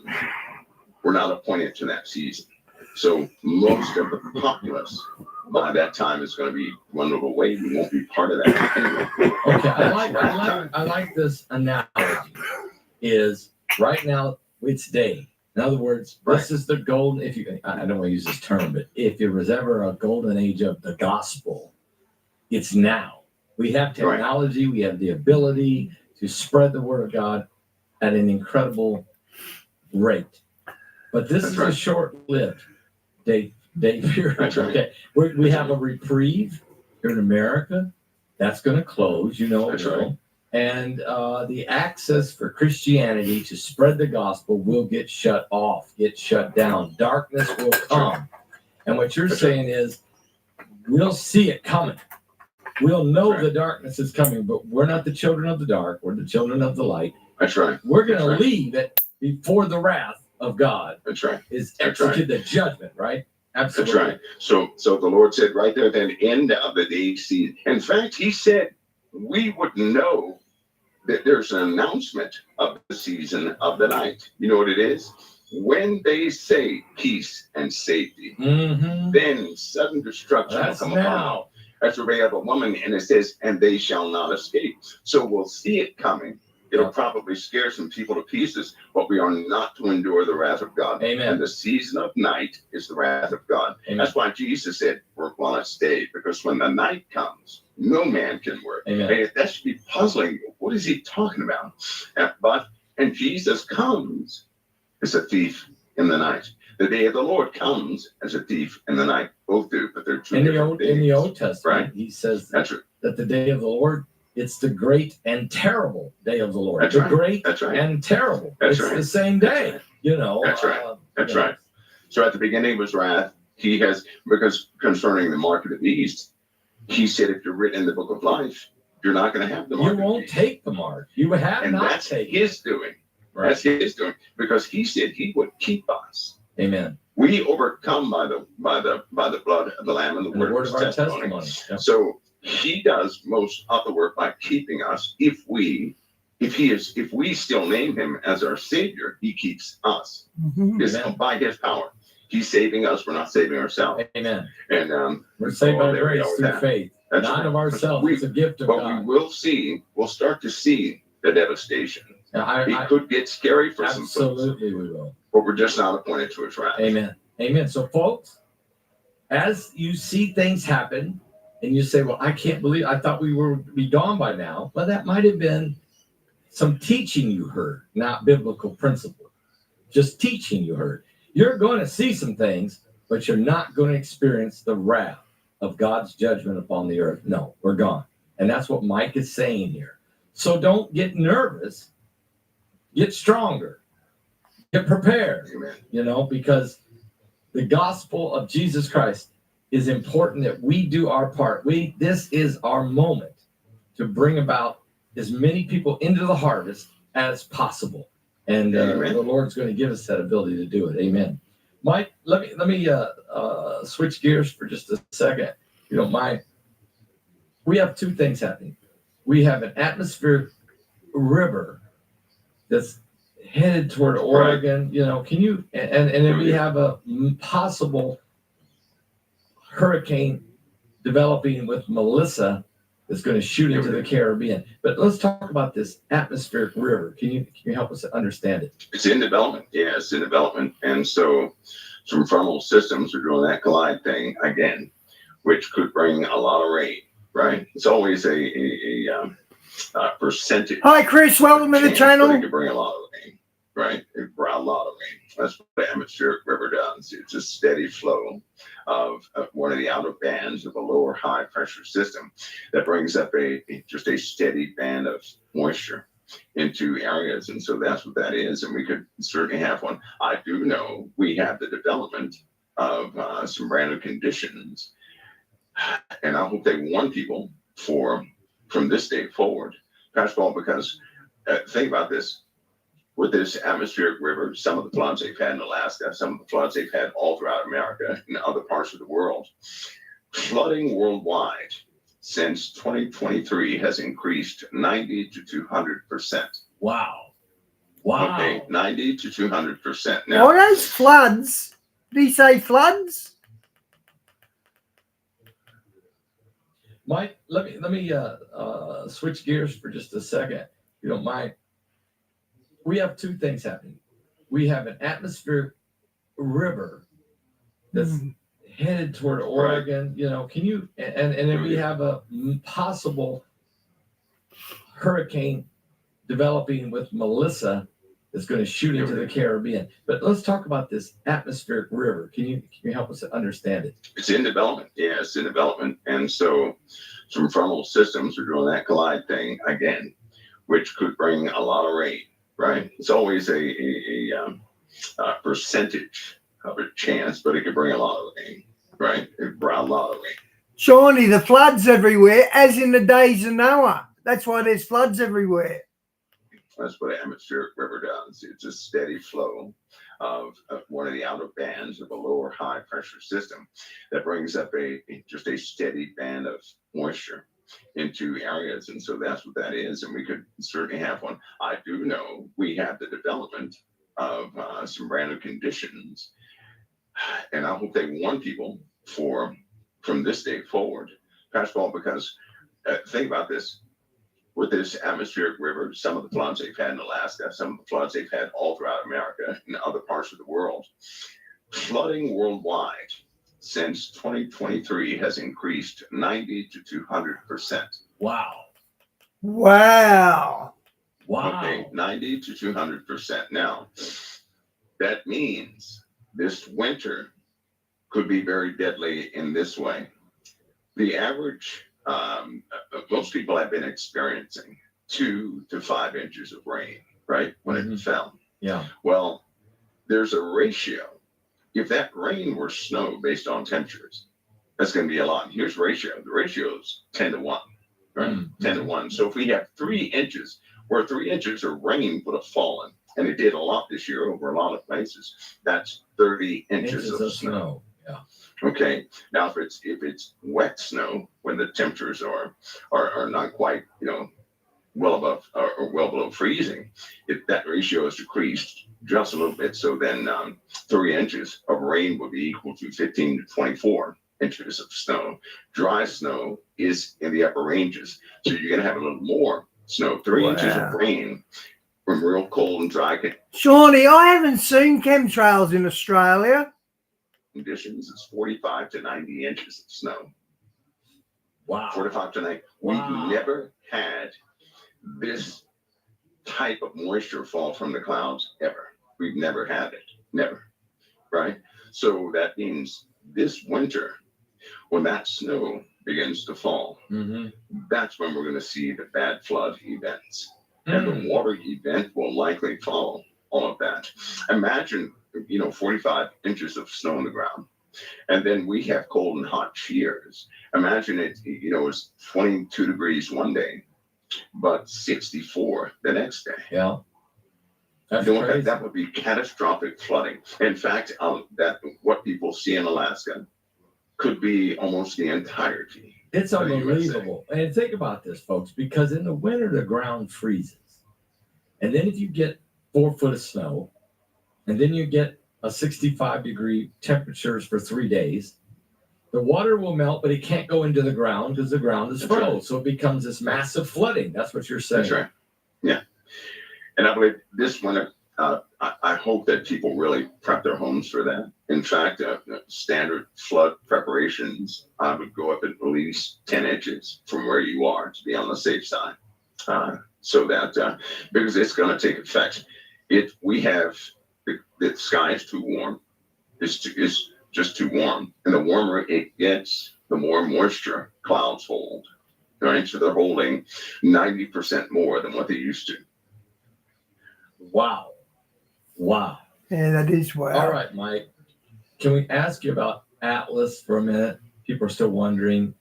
we're not appointed to that season. So most of the populace by that time is going to be wondered away. We won't be part of that anyway. Okay, I like this analogy. Is right now it's day. In other words, this is the golden. I don't want to use this term, but if there was ever a golden age of the gospel, it's now. We have technology. We have the ability to spread the word of God at an incredible rate. But this is a short-lived day period. Okay, we have a reprieve here in America. That's going to close. You know it will. And the access for Christianity to spread the gospel will get shut off, get shut down. Darkness will come. And what you're saying is, we'll see it coming. We'll know the darkness is coming, but we're not the children of the dark. We're the children of the light. That's right. We're going to leave it before the wrath of God. That's right. Is executed the judgment, right? Absolutely. That's right. So the Lord said right there at the end of the day season. In fact, he said we would know that there's an announcement of the season of the night. You know what it is? When they say peace and safety, then sudden destruction will come upon them. as the way of a woman, and it says, and they shall not escape. So we'll see it coming. It'll probably scare some people to pieces, but we are not to endure the wrath of God. Amen. And the season of night is the wrath of God. Amen. That's why Jesus said, work while it's day, because when the night comes, no man can work. Amen. And that should be puzzling you. What is he talking about? And Jesus comes as a thief in the night. The day of the Lord comes as a thief in the night. Both do, but they're two different things. In the Old Testament, right? he says That's right. that the day of the Lord, it's the great and terrible day of the Lord. That's the right. great That's right. and terrible. That's it's right. the same day, Right. you know. That's right. That's right. So at the beginning was wrath. He has, because concerning the mark of the beast, he said, if you're written in the book of life, you're not going to have the mark. You won't take the mark. You have and not that's taken his doing. Right. That's his doing, because he said he would keep us. Amen. We overcome by the blood of the Lamb and the word of our testimony. Yep. So he does most of the work by keeping us. If we still name him as our Savior, he keeps us. It's by his power. He's saving us. We're not saving ourselves. Amen. And we're saved by grace through that. faith. That's not right. of ourselves. It's a gift of but God. We'll start to see the devastation. It could get scary for some folks. Absolutely we will. But we're just not appointed to his wrath. Amen. Amen. So folks, as you see things happen and you say, well, I can't believe, I thought we would be gone by now. Well, that might have been some teaching you heard, not biblical principle. Just teaching you heard. You're going to see some things, but you're not going to experience the wrath of God's judgment upon the earth. No, we're gone. And that's what Mike is saying here. So don't get nervous. Get stronger. Get prepared. Amen. You know, because the gospel of Jesus Christ is important that we do our part. This is our moment to bring about as many people into the harvest as possible. And the Lord's going to give us that ability to do it. Amen. Mike, let me switch gears for just a second, if you don't mind. We have two things happening. We have an atmospheric river that's headed toward Oregon. Right. You know, can you and then we have a possible hurricane developing with Melissa that's going to shoot into the Caribbean. But let's talk about this atmospheric river. Can you help us understand it? It's in development. Yeah, it's in development. And so some frontal systems are doing that collide thing again, which could bring a lot of rain, right? It's always a percentage. Hi, Chris. Welcome to the channel. It could bring a lot of rain, right? It bring a lot of rain. That's what the atmospheric river does. It's a steady flow of one of the outer bands of a lower high pressure system that brings up just a steady band of moisture into areas. And so that's what that is. And we could certainly have one. I do know we have the development of some brand new conditions. And I hope they warn people from this day forward. First of all, because think about this. With this atmospheric river, some of the floods they've had in Alaska, some of the floods they've had all throughout America and other parts of the world, flooding worldwide since 2023 has increased 90 to 200%. Wow. Wow. Okay, 90 to 200%. Now, are those floods? Did he say floods? Mike, let me switch gears for just a second, if you don't mind. We have two things happening. We have an atmospheric river that's headed toward Oregon. You know, can you and then we have a possible hurricane developing with Melissa that's going to shoot into the Caribbean. But let's talk about this atmospheric river. Can you help us understand it? It's in development. Yeah, it's in development. And so some frontal systems are doing that collide thing again, which could bring a lot of rain. Right, it's always a percentage of a chance, but it could bring a lot of rain. Right, it could bring a lot of rain. Shawnee, the floods everywhere, as in the days of Noah. That's why there's floods everywhere. That's what an atmospheric river does. It's a steady flow of one of the outer bands of a lower high pressure system that brings up just a steady band of moisture into areas. And so that's what that is. And we could certainly have one. I do know we have the development of some brand new conditions. And I hope they warn people from this day forward. past fall because think about this. With this atmospheric river, some of the floods they've had in Alaska, some of the floods they've had all throughout America and other parts of the world, flooding worldwide since 2023 has increased 90 to 200%. Wow. Wow. Wow. Okay, 90 to 200%. Now, that means this winter could be very deadly in this way. The average, most people have been experiencing 2 to 5 inches of rain, right? When it fell. Yeah. Well, there's a ratio. If that rain were snow based on temperatures, that's going to be a lot. Here's ratio. The ratio is 10 to 1, right? 10 to 1. So if we have 3 inches, where 3 inches of rain would have fallen, and it did a lot this year over a lot of places, that's 30 inches of snow. Yeah. Okay. Now, if it's wet snow when the temperatures are not quite, well above or well below freezing, if that ratio is decreased just a little bit, so then 3 inches of rain would be equal to 15 to 24 inches of snow. Dry snow is in the upper ranges, so you're going to have a little more snow. 3 inches of rain from real cold and dry Shawnee, I haven't seen chemtrails in Australia. conditions. It's 45 to 90 inches of snow. Wow. 45 to 90. Wow. We've never had this type of moisture fall from the clouds ever. We've never had it. Never. Right? So that means this winter, when that snow begins to fall, that's when we're going to see the bad flood events. And the water event will likely follow all of that. Imagine, 45 inches of snow on the ground. And then we have cold and hot years. Imagine it, it's 22 degrees one day, but 64 the next day. Yeah. That's crazy. That would be catastrophic flooding. In fact, what people see in Alaska could be almost the entirety. It's unbelievable. And think about this, folks, because in the winter, the ground freezes. And then if you get 4 foot of snow, and then you get a 65-degree temperatures for 3 days, the water will melt, but it can't go into the ground because the ground is frozen. Right. So it becomes this massive flooding. That's what you're saying. That's right. Yeah. And I believe this winter, I hope that people really prep their homes for that. In fact, standard flood preparations, I would go up at least 10 inches from where you are to be on the safe side. So that, because it's going to take effect. If we have, the sky is too warm, it's just too warm. And the warmer it gets, the more moisture clouds hold. Right? So they're holding 90% more than what they used to. Wow. Wow. Yeah, that is wow. All right, Mike. Can we ask you about Atlas for a minute? People are still wondering.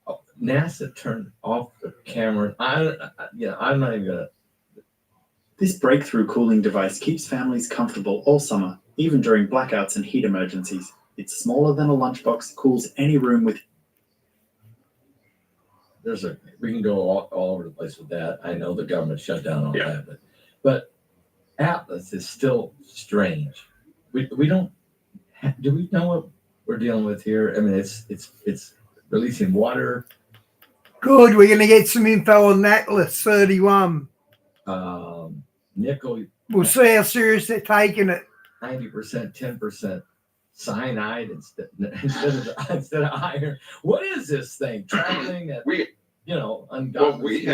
Oh, NASA turned off the camera. I'm not even gonna. This breakthrough cooling device keeps families comfortable all summer, even during blackouts and heat emergencies. It's smaller than a lunchbox, cools any room with. We can go all over the place with that. I know the government shut down all that, but Atlas is still strange. We don't. Do we know what we're dealing with here? I mean, it's releasing water. Good. We're going to get some info on Atlas 31. Nickel. We'll see how serious they're taking it. 90%, 10% cyanide instead of iron. What is this thing traveling at? Ungodly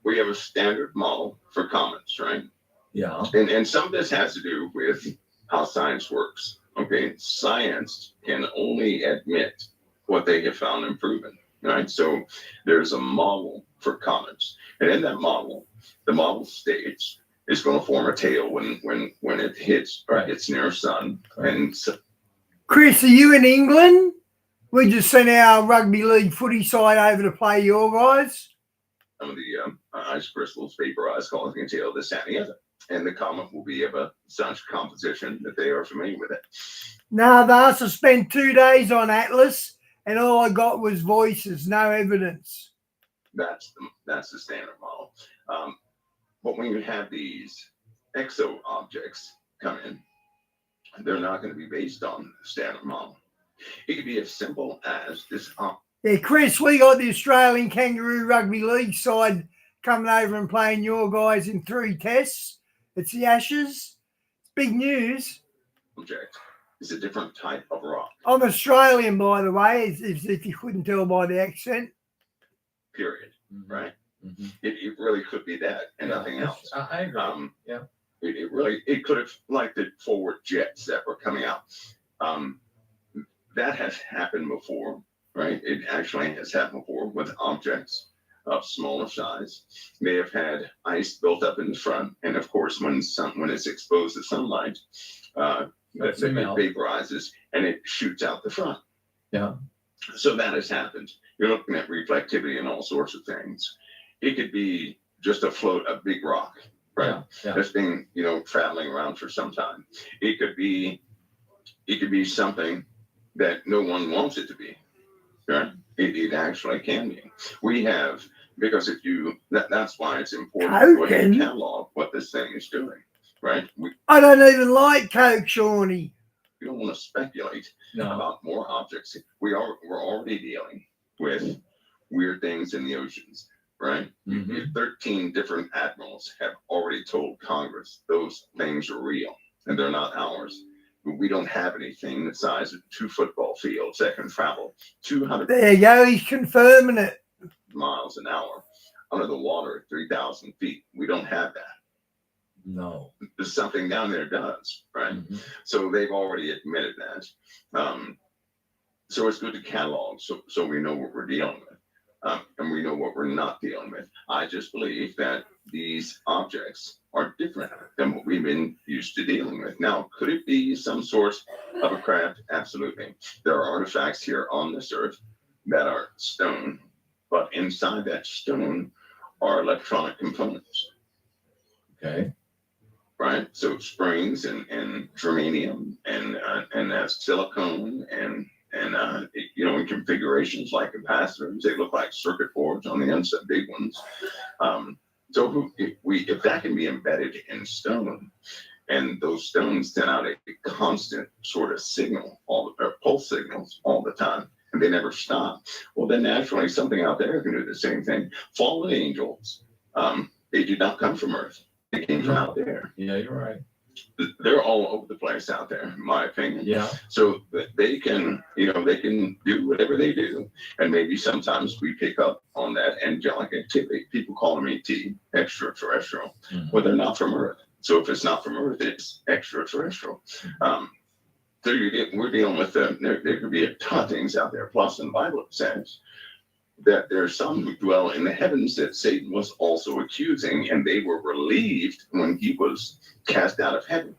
we have a standard model for comets, right? Yeah. And some of this has to do with how science works. Okay, science can only admit what they have found and proven. Right. So there's a model for comets, and in that model, the model states it's going to form a tail when it hits or gets near the sun. Right. And so, Chris, are you in England? We just sent our rugby league footy side over to play your guys. Some of the ice crystals vaporize, causing a tail, this, and the other. And the comet will be of such composition that they are familiar with it. No, they asked to spend 2 days on Atlas, and all I got was voices, no evidence. That's the standard model. But when you have these exo objects come in, they're not going to be based on the standard model. It could be as simple as this Yeah, Chris, we got the Australian Kangaroo Rugby League side coming over and playing your guys in 3 tests. It's the Ashes. It's big news. Object is a different type of rock. I'm Australian, by the way, if you couldn't tell by the accent. Period. Right? Mm-hmm. It really could be that and nothing else. I agree. Yeah. It could have, like the forward jets that were coming out. That has happened before, right? It actually has happened before with objects of smaller size. They have had ice built up in the front, and of course, when it's exposed to sunlight, it vaporizes and it shoots out the front. Yeah. So that has happened. You're looking at reflectivity and all sorts of things. It could be just a big rock, right? Yeah. That's been, traveling around for some time. It could be something that no one wants it to be, right? It actually can be. We have, because that's why it's important to go ahead and catalog what this thing is doing, right? I don't even like Coke, Shawnee. We don't want to speculate about more objects. We're already dealing with weird things in the oceans, right? Mm-hmm. 13 different admirals have already told Congress those things are real and they're not ours. We don't have anything the size of 2 football fields that can travel 200. There you go. He's confirming it. Miles an hour under the water at 3,000 feet. We don't have that. No. There's something down there does, right? Mm-hmm. So they've already admitted that. So it's good to catalog so we know what we're dealing with. And we know what we're not dealing with. I just believe that these objects are different than what we've been used to dealing with. Now, could it be some sort of a craft? Absolutely. There are artifacts here on this earth that are stone, but inside that stone are electronic components. Okay. Right? So springs and germanium and silicone and in configurations like capacitors, they look like circuit boards on the inside, big ones. So if that can be embedded in stone, and those stones send out a constant sort of signal, pulse signals all the time, and they never stop, well, then naturally something out there can do the same thing. Fallen angels, they did not come from Earth; they came from out there. Yeah, you're right. They're all over the place out there, in my opinion. Yeah. So they can do whatever they do. And maybe sometimes we pick up on that angelic activity. People call them ET, extraterrestrial. Mm-hmm. Well, they're not from Earth. So if it's not from Earth, it's extraterrestrial. So we're dealing with there could be a ton of things out there. Plus, in the Bible, it says that there are some who dwell in the heavens that Satan was also accusing, and they were relieved when he was cast out of heaven.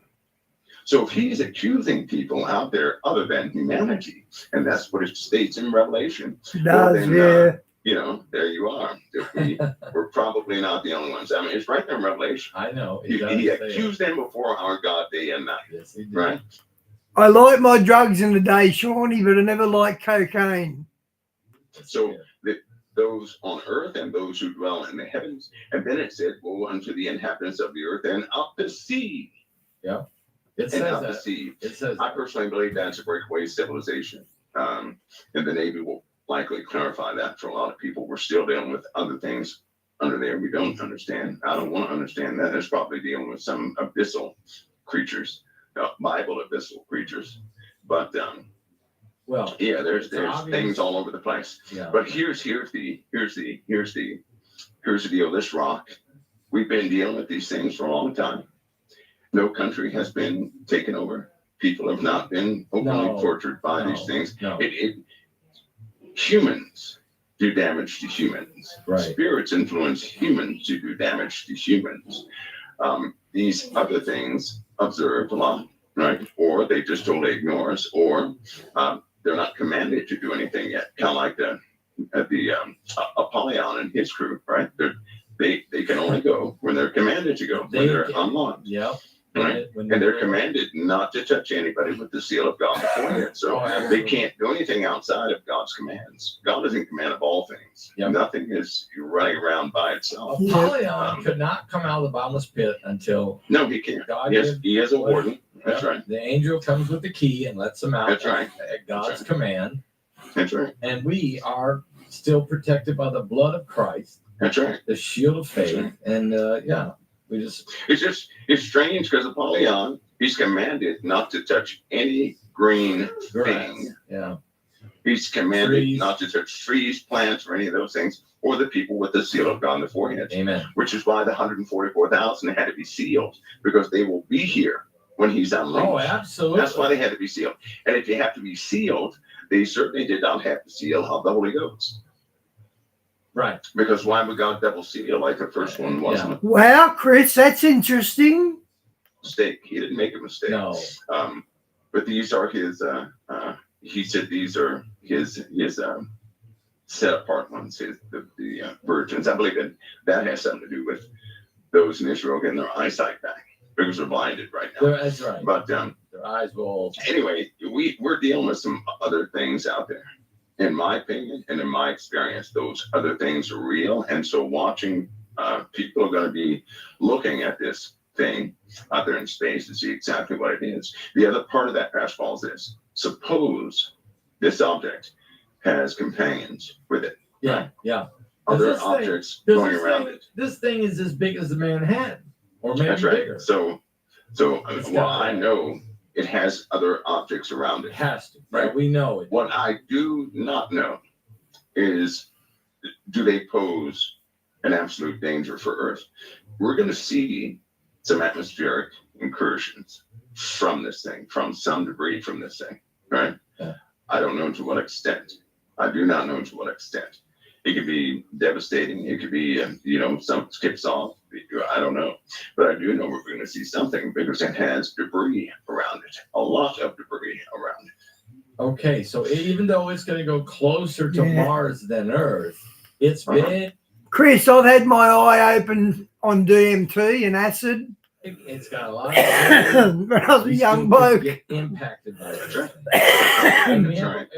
So if he's accusing people out there other than humanity, and that's what it states in Revelation, there you are. We're probably not the only ones. I mean, it's right there in Revelation. I know. He accused them before our God day and night. Yes, he did. Right? I like my drugs in the day, Shawnee, but I never liked cocaine. So those on earth and those who dwell in the heavens. And then it said, woe unto the inhabitants of the earth and up the sea. Yeah. It says up that. the sea. It says I personally believe that's a breakaway civilization. And the Navy will likely clarify that for a lot of people. We're still dealing with other things under there we don't understand. I don't want to understand that. It's probably dealing with some abyssal creatures, Bible abyssal creatures. But well, yeah, there's things all over the place. Yeah. But here's the deal. This rock, we've been dealing with these things for a long time. No country has been taken over. People have not been openly tortured by these things. No. Humans do damage to humans. Right. Spirits influence humans to do damage to humans. These other things observed a lot, right? Or they just totally ignore us, or they're not commanded to do anything yet. Kind of like the Apollyon and his crew, right? They can only go when they're commanded to go, when they're unlocked. Yeah. Right? And they're commanded not to touch anybody with the seal of God before it. So they can't do anything outside of God's commands. God is in command of all things. Yep. Nothing is running around by itself. Apollyon could not come out of the bottomless pit until no, he can't. God he has a warden. That's right. The angel comes with the key and lets him out. That's right. At God's command. That's right. And we are still protected by the blood of Christ. That's right. The shield of faith. Right. And yeah, we just. It's strange because Apollyon, he's commanded not to touch any green thing. Yeah. He's commanded not to touch trees, plants, or any of those things, or the people with the seal of God on the forehead. Amen. Which is why the 144,000 had to be sealed, because they will be here when he's unleashed. Oh, absolutely. That's why they had to be sealed. And if you have to be sealed, they certainly did not have the seal of the Holy Ghost. Right. Because why would God double seal like the first one wasn't? Well, Chris, that's interesting. Mistake. He didn't make a mistake. No. But these are his. He said these are his set apart ones, the virgins. I believe that has something to do with those in Israel getting their eyesight back because they're blinded right now. That's right. But their eyes will. Anyway, we're dealing with some other things out there. In my opinion and in my experience, those other things are real. And so watching people are going to be looking at this thing out there in space to see exactly what it is. The other part of that, Pastor Paul, is this. Suppose this object has companions with it. Yeah, yeah. Other objects going around it. This thing is as big as the Manhattan, or maybe That's right. bigger. So well, I know it has other objects around it. It has to. Right? Yeah, we know it. What I do not know is, do they pose an absolute danger for Earth? We're going to see some atmospheric incursions from this thing, from some debris from this thing, right? Yeah. I don't know to what extent. I do not know to what extent. It could be devastating. It could be, some skips off. I don't know. But I do know we're going to see something because it has debris around it. A lot of debris around it. Okay, so even though it's going to go closer to Mars than Earth, it's big. Chris, I've had my eye open on DMT and acid. It's got a lot of when I was a young bloke. Get impacted by it. And we got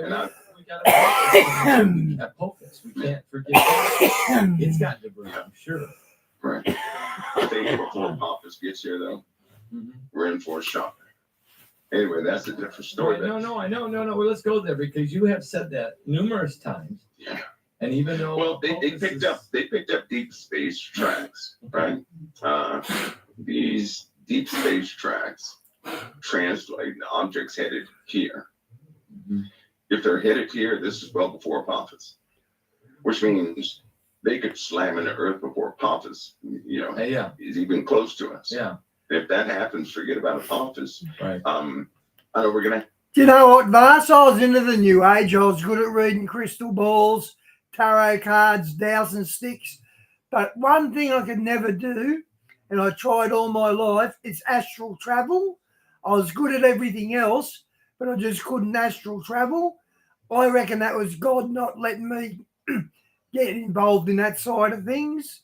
to focus. We can't forget that. It's got debris, I'm sure. Right. I think before Pompous gets here, though, we're in for a shock. Anyway, that's a different story. No, I know. Well, let's go there because you have said that numerous times. Yeah. And even though they picked up deep space tracks, right? These deep space tracks translate objects headed here. Mm-hmm. If they're headed here, this is well before Apophis, which means they could slam into Earth before Apophis, is even close to us. Yeah. If that happens, forget about Apophis. Right. I know we're gonna. Do you know what, Vance? I was into the New Age. I was good at reading crystal balls, tarot cards, dowsing sticks. But one thing I could never do, and I tried all my life, is astral travel. I was good at everything else, but I just couldn't astral travel. I reckon that was God not letting me get involved in that side of things.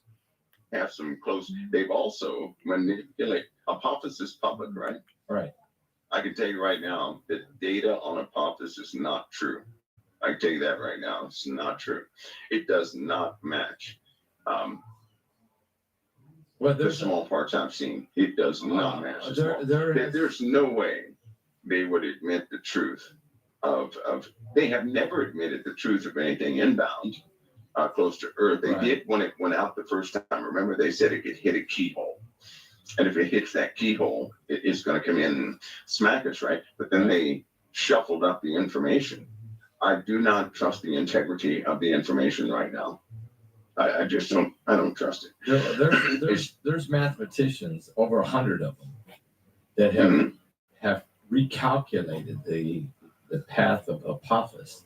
Have some close. They've also manipulated. Apophis is public, right? Right. I can tell you right now that data on Apophis is not true. I can tell you that right now. It's not true. It does not match. The small parts I've seen, it does not match. There's no way they would admit the truth of. They have never admitted the truth of anything inbound. Close to Earth. They did when it went out the first time. Remember, they said it could hit a keyhole. And if it hits that keyhole, it's going to come in and smack us, right? But then they shuffled up the information. I do not trust the integrity of the information right now. I just don't. I don't trust it. There's mathematicians, over 100 of them, that have recalculated the path of Apophis.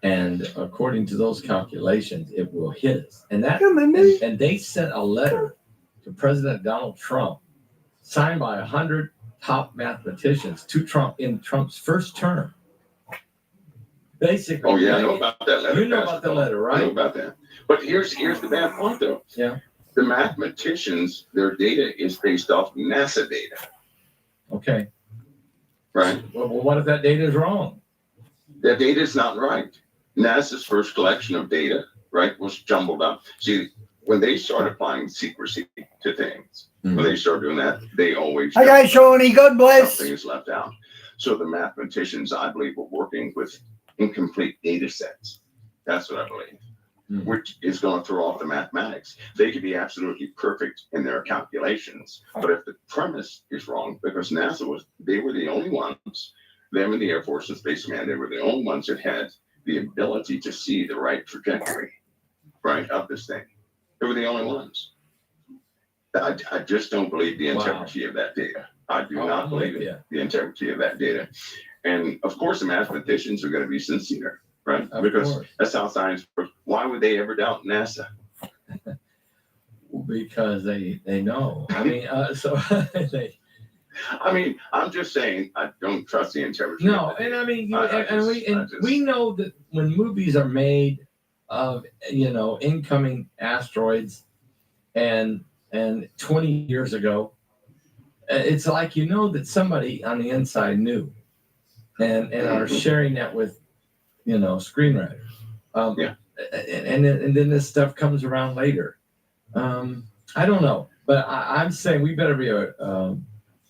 And according to those calculations, it will hit us. And they sent a letter to President Donald Trump, signed by 100 top mathematicians to Trump in Trump's first term. Basically. Oh yeah, I know about that letter. You know about the letter, right? I know about that. But here's the bad point, though. Yeah. The mathematicians, their data is based off NASA data. Okay. Right. Well, what if that data is wrong? That data is not right. NASA's first collection of data, right, was jumbled up. See, when they start applying secrecy to things, when they start doing that, they always. Okay, Shawnee, God bless. Something is left out. So the mathematicians, I believe, were working with incomplete data sets. That's what I believe. Hmm. Which is going to throw off the mathematics. They could be absolutely perfect in their calculations, but if the premise is wrong, because they were the only ones, them and the Air Force and Space Command, they were the only ones that had the ability to see the right trajectory, right, of this thing. They were the only ones. I just don't believe the integrity of that data. I do not believe the integrity of that data. And of course, the mathematicians are going to be sincere, right? Because that's how science works. Why would they ever doubt NASA? Because they know. I mean, I mean, I'm just saying I don't trust the integrity. No, and I mean, we know that when movies are made of incoming asteroids, and 20 years ago, it's like that somebody on the inside knew, and are sharing that with screenwriters. And then this stuff comes around later. I don't know, but I'm saying we better be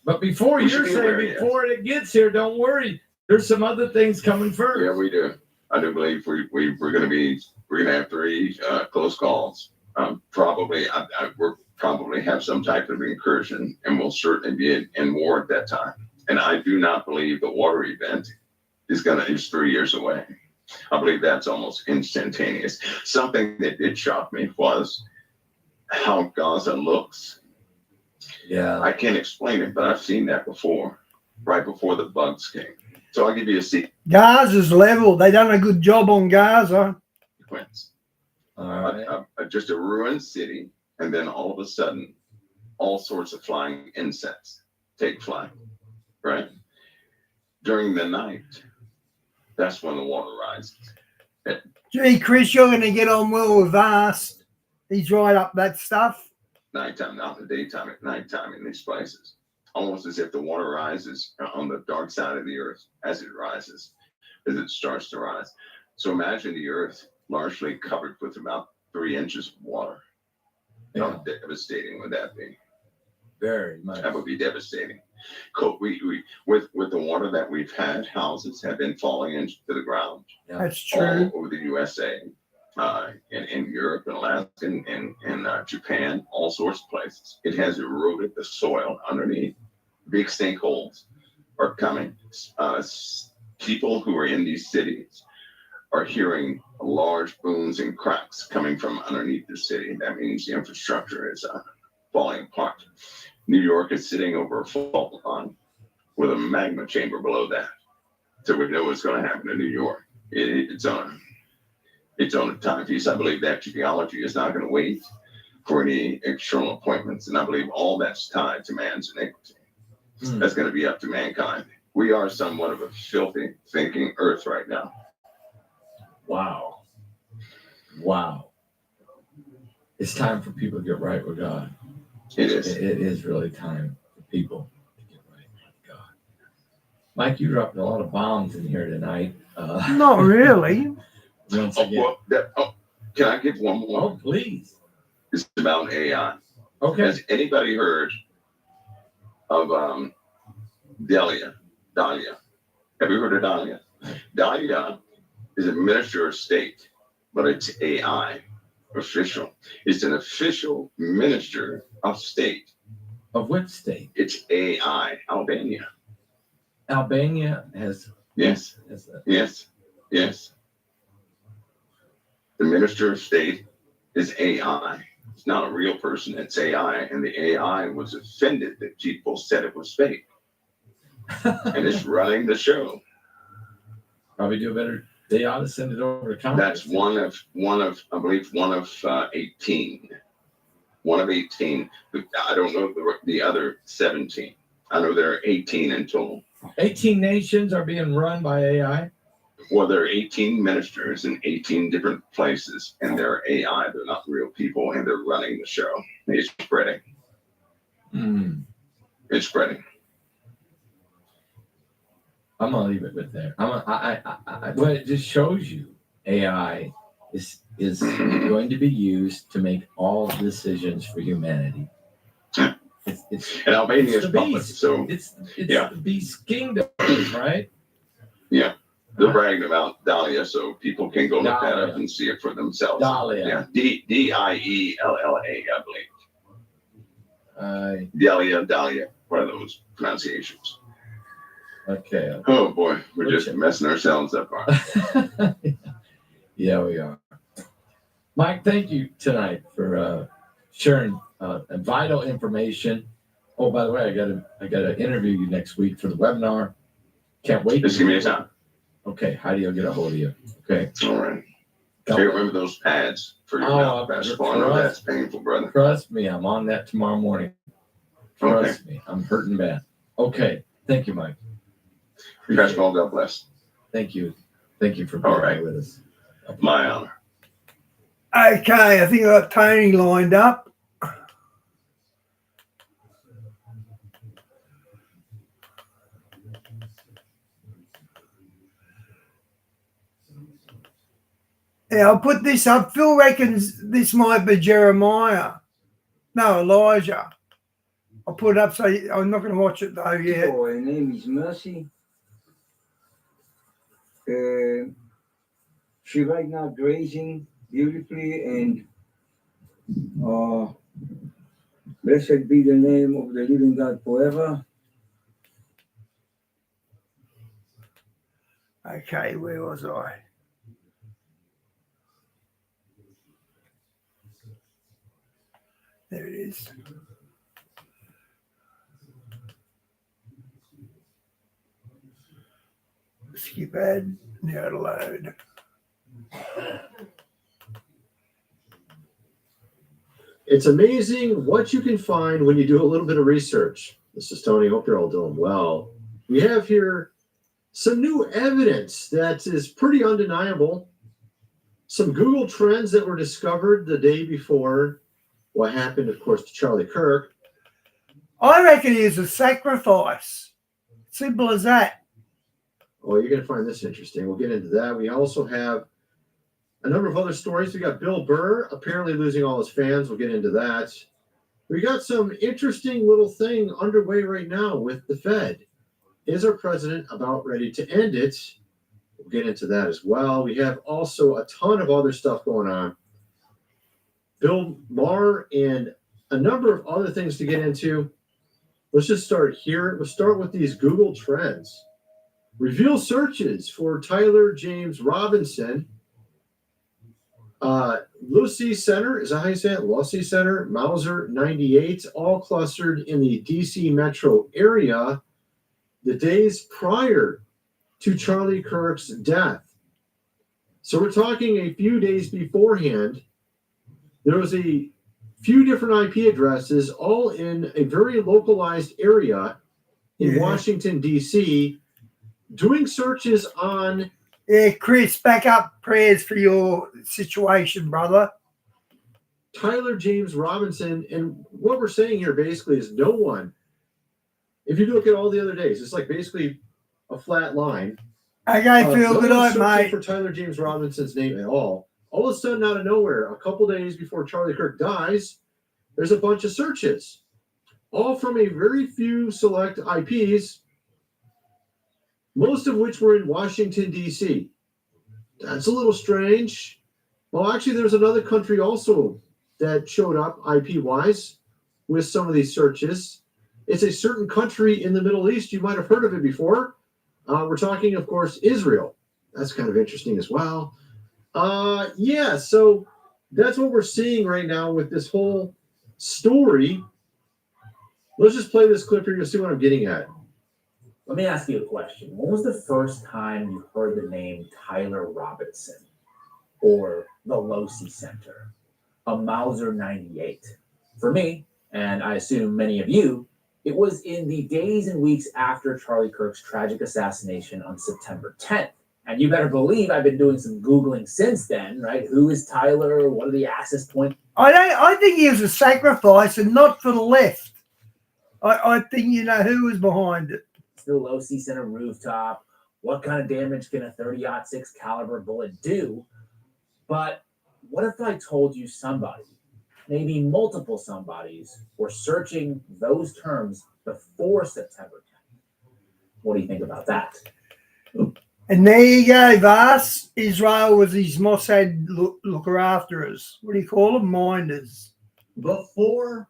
but before it gets here, don't worry. There's some other things coming first. Yeah, we do. I do believe we're going to have 3 close calls. We'll probably have some type of incursion, and we'll certainly be in war at that time. And I do not believe the water event is 3 years away. I believe that's almost instantaneous. Something that did shock me was how Gaza looks. Yeah. I can't explain it, but I've seen that before, right before the bugs came. So I'll give you a sequence. Gaza's level. They done a good job on Gaza. Just a ruined city, and then all of a sudden, all sorts of flying insects take flight, right? During the night, that's when the water rises. Gee, Chris, you're going to get on well with Vast. He's right up that stuff. Nighttime, not in the daytime, at nighttime in these places. Almost as if the water rises on the dark side of the earth as it rises, as it starts to rise. So imagine the earth largely covered with about 3 inches of water. How devastating would that be? Very much. That would be devastating. With the water that we've had, houses have been falling into the ground. Yeah. That's true. All over the USA, in Europe and Alaska and Japan, all sorts of places. It has eroded the soil underneath. Big sinkholes are coming. People who are in these cities are hearing large booms and cracks coming from underneath the city. That means the infrastructure is falling apart. New York is sitting over a fault line with a magma chamber below that. So we know what's going to happen to New York. It's on a timepiece. I believe that geology is not going to wait for any external appointments. And I believe all that's tied to man's iniquity. That's going to be up to mankind. We are somewhat of a filthy thinking earth right now. Wow. It's time for people to get right with God. It is. It is really time for people to get right with God. Mike, you dropped a lot of bombs in here tonight. Not really. Once again. Can I give one more? Oh, please. It's about AI. Okay. Has anybody heard of Dahlia? Have you heard of Dahlia? Dahlia is a minister of state, but it's AI official. It's an official minister of state. Of what state? It's AI, Albania. Albania has. Yes. Yes. The minister of state is AI. It's not a real person, it's AI. And the AI was offended that people said it was fake. And it's running the show. Probably do better. They ought to send it over to Congress. That's one of I believe 18. One of 18. I don't know the other 17. I know there are 18 in total. 18 nations are being run by AI? Well, there are 18 ministers in 18 different places, and they're AI. They're not real people, and they're running the show. It's spreading. It's spreading. I'm gonna leave it with there. Well, it just shows you AI is going to be used to make all decisions for humanity. And Albania is public, so it's the beast kingdom, right? Yeah. They're bragging about Dahlia, so people can go look that Dahlia. up and see it for themselves. Dahlia. Yeah, Diella, I believe. Dahlia, one of those pronunciations. Okay. Oh boy, we're just messing ourselves up. Yeah, we are. Mike, thank you tonight for sharing vital information. Oh, by the way, I got to interview you next week for the webinar. Can't wait. Just give me a time. Okay, Heidi will get a hold of you. Okay. All right. Hey, remember those pads for your mouth? That's fun. Oh, that's painful, brother. Trust me, I'm on that tomorrow morning. Trust me, I'm hurting bad. Okay. Thank you, Mike. Best of all, God bless. Thank you. Thank you for being here with us. My honor. Okay, I think I got Tony lined up. Yeah, I'll put this up. Phil reckons this might be Jeremiah. No, Elijah. I'll put it up so I'm not going to watch it though yet. Oh, her name is Mercy. She right now grazing beautifully, and blessed be the name of the living God forever. Okay, where was I? There it is. Skip ad, now to load. It's amazing what you can find when you do a little bit of research. This is Tony. Hope you're all doing well. We have here some new evidence that is pretty undeniable. Some Google trends that were discovered the day before what happened, of course, to Charlie Kirk. I reckon it is a sacrifice. Simple as that. Oh, you're going to find this interesting. We'll get into that. We also have a number of other stories. We got Bill Burr apparently losing all his fans. We'll get into that. We got some interesting little thing underway right now with the Fed. Is our president about ready to end it? We'll get into that as well. We have also a ton of other stuff going on. Bill Maher and a number of other things to get into. Let's just start here. We'll start with these Google trends. Reveal searches for Tyler James Robinson. Lucy Center, is that how you say it? Lucy Center, Mauser 98, all clustered in the DC metro area the days prior to Charlie Kirk's death. So we're talking a few days beforehand. There was a few different IP addresses, all in a very localized area in Washington, D.C., doing searches on... Yeah, Chris, back up prayers for your situation, brother. Tyler James Robinson, and what we're saying here basically is no one, if you look at all the other days, it's like basically a flat line. Okay, Phil, good night, mate. For Tyler James Robinson's name at all. All of a sudden, out of nowhere, a couple days before Charlie Kirk dies, there's a bunch of searches, all from a very few select IPs, most of which were in Washington, D.C. That's a little strange. Well, actually, there's another country also that showed up IP-wise with some of these searches. It's a certain country in the Middle East. You might have heard of it before. We're talking, of course, Israel. That's kind of interesting as well. So that's what we're seeing right now with this whole story. Let's just play this clip here. You'll see what I'm getting at. Let me ask you a question. When was the first time you heard the name Tyler Robinson or the Losi Center, a Mauser 98? For me, and I assume many of you, it was in the days and weeks after Charlie Kirk's tragic assassination on September 10th. And you better believe I've been doing some Googling since then, right? Who is Tyler? What are the access points? I think he was a sacrifice and not for the left. I think you know who was behind it. The Losi Center rooftop. What kind of damage can a 30-06 caliber bullet do? But what if I told you somebody, maybe multiple somebodies, were searching those terms before September 10th? What do you think about that? And there you go, Vas. Israel was his Mossad looker after us. What do you call them? Minders. Before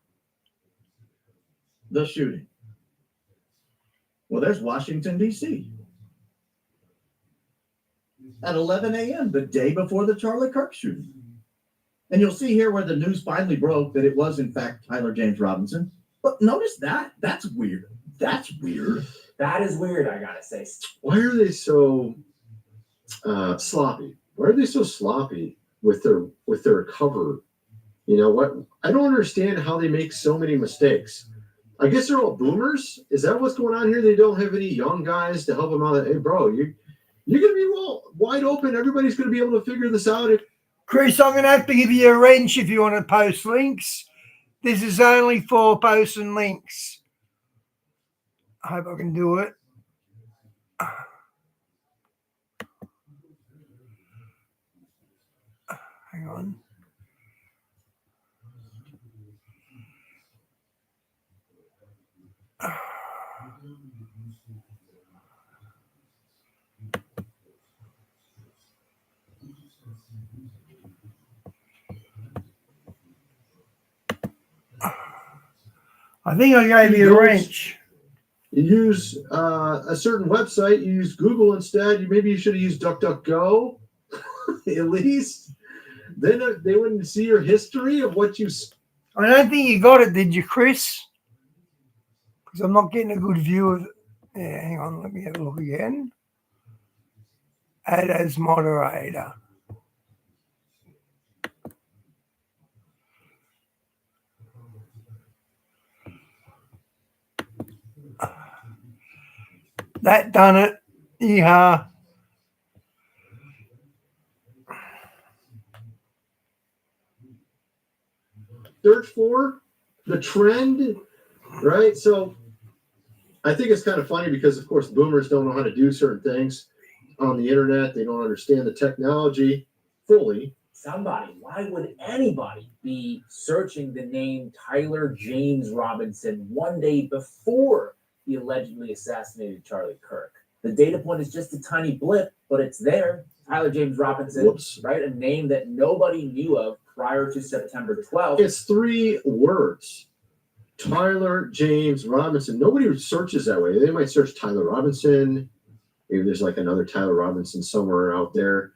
the shooting. Well, there's Washington, D.C. at 11 a.m., the day before the Charlie Kirk shooting. And you'll see here where the news finally broke that it was, in fact, Tyler James Robinson. But notice that. That's weird. That's weird. That is weird, I gotta say. Why are they so sloppy? Why are they so sloppy with their cover? You know what? I don't understand how they make so many mistakes. I guess they're all boomers. Is that what's going on here? They don't have any young guys to help them out. Hey, bro, you're gonna be wide open. Everybody's gonna be able to figure this out. Chris, I'm gonna have to give you a wrench if you want to post links. This is only for posting links. I hope I can do it. Hang on. I think I gave you a wrench. You use a certain website. You use Google instead. Maybe you should have used DuckDuckGo at least. Then they wouldn't see your history of what you. I don't think you got it, did you, Chris? Because I'm not getting a good view of it. Yeah, hang on. Let me have a look again. Add as moderator. That done it. Yeah. Search for the trend, right? So I think it's kind of funny because, of course, boomers don't know how to do certain things on the internet. They don't understand the technology fully. Why would anybody be searching the name Tyler James Robinson one day before the allegedly assassinated Charlie Kirk? The data point is just a tiny blip, but it's there. Tyler James Robinson, Whoops. Right? A name that nobody knew of prior to September 12th. It's 3 words. Tyler James Robinson. Nobody searches that way. They might search Tyler Robinson. Maybe there's like another Tyler Robinson somewhere out there.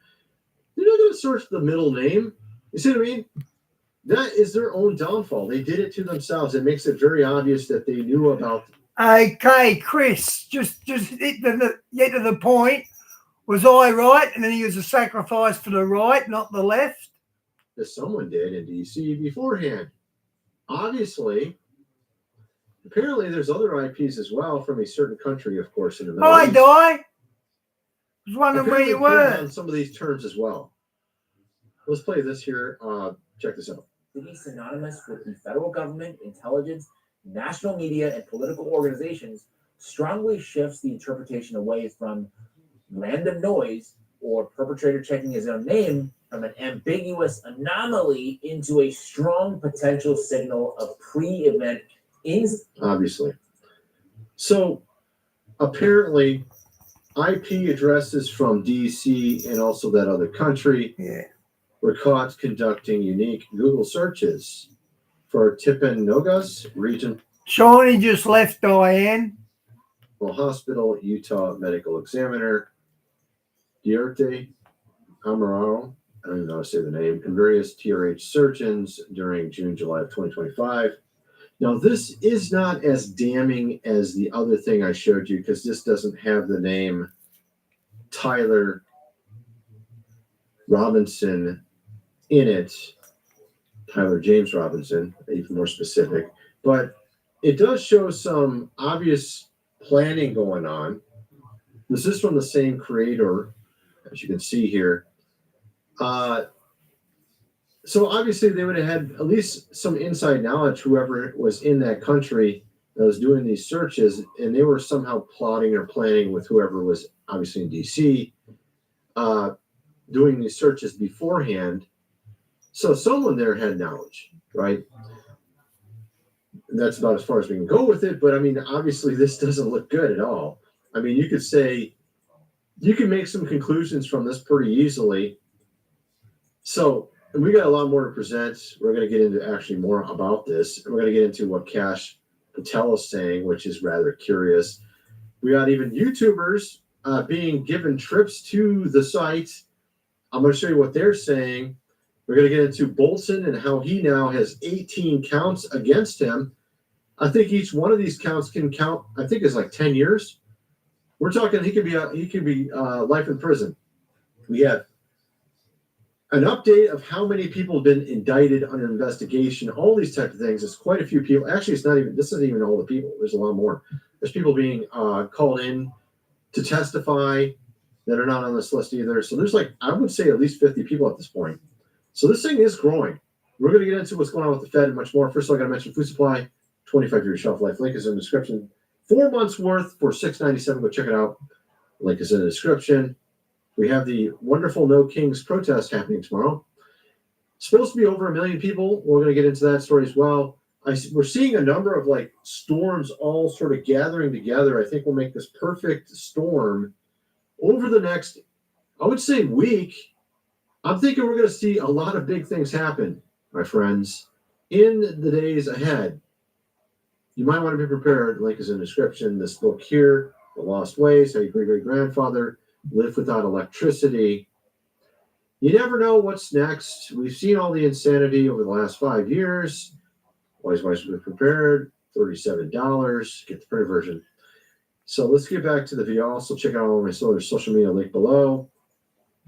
They're not going to search the middle name. You see what I mean? That is their own downfall. They did it to themselves. It makes it very obvious that they knew about. Okay, Chris, just get to the point. Was I right? And then he was a sacrifice for the right, not the left? That someone did in D.C. beforehand. Obviously, apparently there's other IPs as well from a certain country, of course, in the Middle East. I was wondering where you were. On some of these terms as well. Let's play this here. Check this out. To be synonymous with the federal government, intelligence, national media, and political organizations strongly shifts the interpretation away from random noise or perpetrator checking his own name from an ambiguous anomaly into a strong potential signal of pre-event obviously. So apparently IP addresses from DC and also that other country were caught conducting unique Google searches for Timpanogos region. Shawnee just left Diane. Well, hospital, Utah medical examiner, Dierte Amararo, I don't even know how to say the name, and various TRH surgeons during June, July of 2025. Now, this is not as damning as the other thing I showed you because this doesn't have the name Tyler Robinson in it. Tyler James Robinson, even more specific. But it does show some obvious planning going on. This is from the same creator, as you can see here. So obviously they would have had at least some inside knowledge, whoever was in that country that was doing these searches, and they were somehow plotting or planning with whoever was obviously in DC, doing these searches beforehand. So someone there had knowledge, right? And that's about as far as we can go with it. But I mean, obviously this doesn't look good at all. I mean, you could say you can make some conclusions from this pretty easily. So we got a lot more to present. We're going to get into actually more about this. We're going to get into what Cash Patel is saying, which is rather curious. We got even YouTubers being given trips to the site. I'm going to show you what they're saying. We're going to get into Bolton and how he now has 18 counts against him. I think each one of these counts can count, I think it's like 10 years. We're talking he could be life in prison. We have an update of how many people have been indicted under investigation, all these types of things. It's quite a few people. Actually, this isn't even all the people. There's a lot more. There's people being called in to testify that are not on this list either. So there's I would say at least 50 people at this point. So this thing is growing. We're going to get into what's going on with the Fed and much more. First of all, I got to mention food supply, 25-year shelf life. Link is in the description. 4 months worth for $6.97. Go check it out. Link is in the description. We have the wonderful No Kings protest happening tomorrow. Supposed to be over 1 million people. We're going to get into that story as well. We're seeing a number of storms all sort of gathering together. I think we'll make this perfect storm over the next, I would say, week. I'm thinking we're going to see a lot of big things happen, my friends, in the days ahead. You might want to be prepared. The link is in the description. This book here, The Lost Ways, How Your Great-Great-Grandfather Lived Without Electricity. You never know what's next. We've seen all the insanity over the last 5 years. Always be prepared. $37. Get the printed version. So let's get back to the video. Also check out all of my social media link below.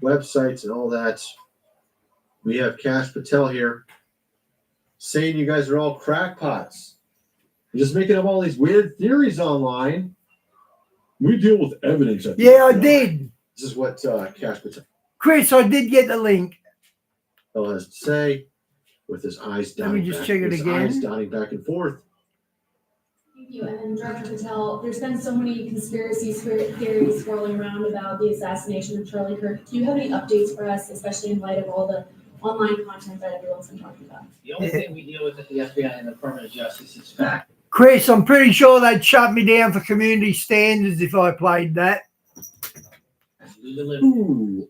Websites and all that. We have Cash Patel here saying you guys are all crackpots. You're just making up all these weird theories online. We deal with evidence. Yeah, I did. This is what Cash Patel. Chris, I did get the link. Has to say, with his eyes dotting. Let me just check it again. Eyes dotting back and forth. Thank you. And Director Patel, there's been so many conspiracy theories swirling around about the assassination of Charlie Kirk. Do you have any updates for us, especially in light of all the online content that everyone's been talking about? The only thing we deal with at the FBI and the Department of Justice is fact. Chris, I'm pretty sure they'd shut me down for community standards if I played that. We delivered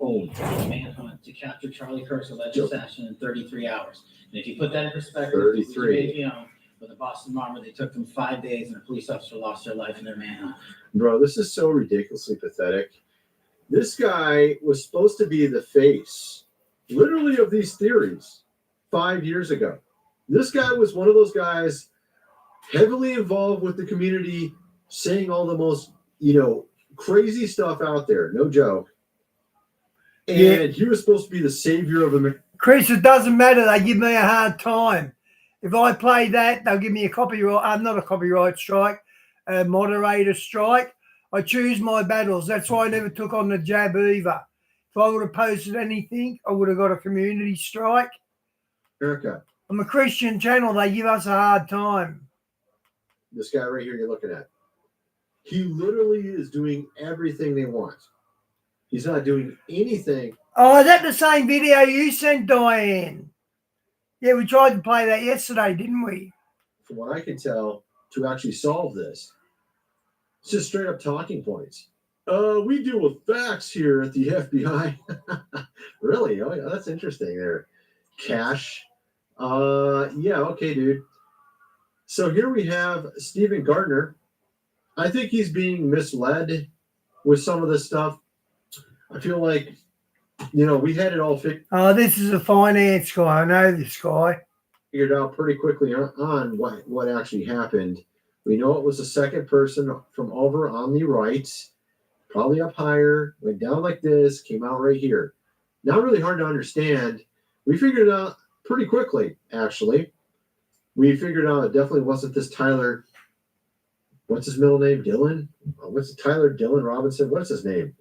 a manhunt to capture Charlie Kirk's alleged assassin in 33 hours. And if you put that in perspective, 33. With the Boston bomber, they took them 5 days, and a police officer lost their life in their manhunt. Bro, this is so ridiculously pathetic. This guy was supposed to be the face, literally, of these theories 5 years ago. This guy was one of those guys heavily involved with the community, saying all the most, crazy stuff out there. No joke. And he was supposed to be the savior of America. Chris, it doesn't matter. They give me a hard time. If I play that, they'll give me a copyright. Not a copyright strike, a moderator strike. I choose my battles. That's why I never took on the jab either. If I would have posted anything, I would have got a community strike. Erica. I'm a Christian channel. They give us a hard time. This guy right here you're looking at. He literally is doing everything they want. He's not doing anything. Oh, is that the same video you sent, Diane? Yeah, we tried to play that yesterday, didn't we? From what I can tell, to actually solve this, it's just straight up talking points. We deal with facts here at the FBI. Really? Oh, yeah, that's interesting there. Cash. Yeah, okay, dude. So here we have Stephen Gardner. I think he's being misled with some of this stuff. I feel like, we had it all figured. Oh, this is a finance guy. I know this guy. Figured out pretty quickly on what actually happened. We know it was the second person from over on the right, probably up higher, went down like this, came out right here. Not really hard to understand. We figured it out pretty quickly, actually. We figured out it definitely wasn't this Tyler. What's his middle name? Dylan? Tyler Dylan Robinson? What's his name?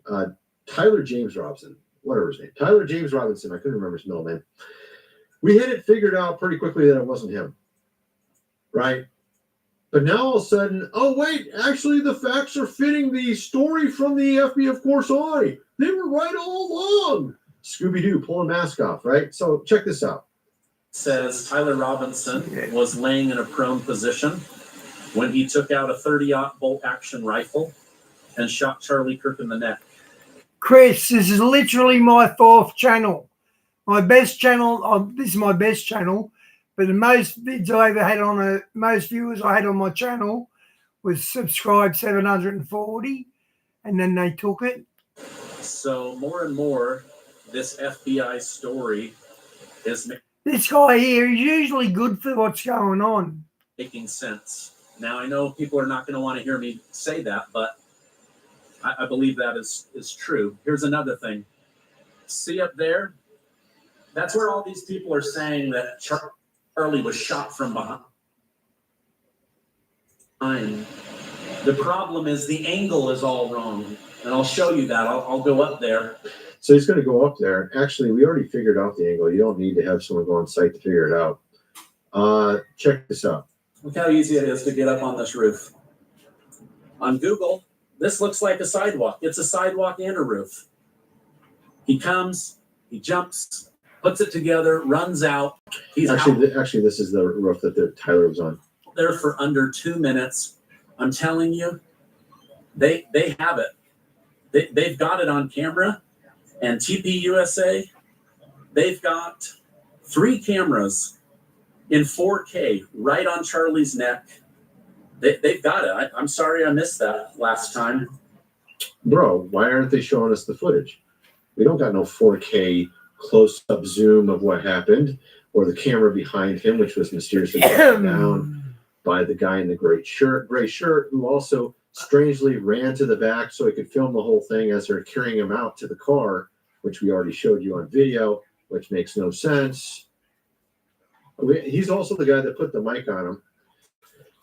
Tyler James Robinson. Whatever his name. Tyler James Robinson. I couldn't remember his middle name. We had it figured out pretty quickly that it wasn't him. Right? But now all of a sudden, oh, wait, actually the facts are fitting the story from the FBI, of course, they were right all along. Scooby-Doo, pull a mask off, right? So check this out. Says Tyler Robinson was laying in a prone position when he took out a 30-aught bolt action rifle and shot Charlie Kirk in the neck. Chris, this is literally my 4th channel. My best channel, this is my best channel, but the most vids I ever had on most viewers I had on my channel was subscribed 740, and then they took it. So more and more, this FBI story is This guy here is usually good for what's going on. making sense. Now, I know people are not going to want to hear me say that, but I believe that is true. Here's another thing. See up there? That's where all these people are saying that Charlie was shot from behind. The problem is the angle is all wrong. And I'll show you that. I'll go up there. So he's going to go up there. Actually, we already figured out the angle. You don't need to have someone go on site to figure it out. Check this out. Look how easy it is to get up on this roof. On Google, this looks like a sidewalk. It's a sidewalk and a roof. He comes, he jumps, puts it together, runs out. He's actually, this is the roof that Tyler was on. There for under 2 minutes. I'm telling you, they have it. They've got it on camera. And TP USA, they've got 3 cameras in 4K right on Charlie's neck. They've got it. I'm sorry I missed that last time. Bro, why aren't they showing us the footage? We don't got no 4K close-up zoom of what happened, or the camera behind him, which was mysteriously brought down by the guy in the gray shirt, who also strangely ran to the back so he could film the whole thing as they're carrying him out to the car, which we already showed you on video, which makes no sense. He's also the guy that put the mic on him.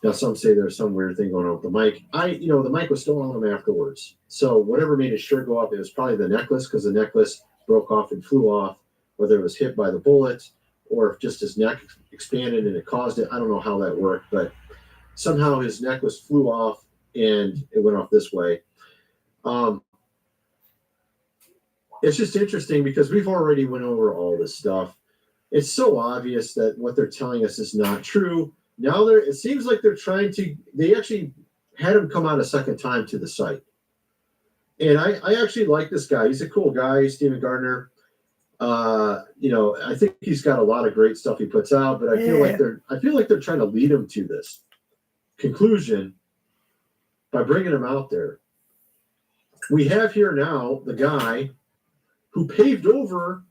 Now, some say there's some weird thing going on with the mic. The mic was still on him afterwards. So whatever made his shirt go up, it was probably the necklace, because the necklace broke off and flew off, whether it was hit by the bullet or if just his neck expanded and it caused it. I don't know how that worked, but somehow his necklace flew off and it went off this way. It's just interesting because we've already went over all this stuff. It's so obvious that what they're telling us is not true. Now it seems like they actually had him come out a second time to the site. And I actually like this guy. He's a cool guy, Stephen Gardner. I think he's got a lot of great stuff he puts out, but I feel like they're trying to lead him to this conclusion by bringing him out there. We have here now the guy who paved over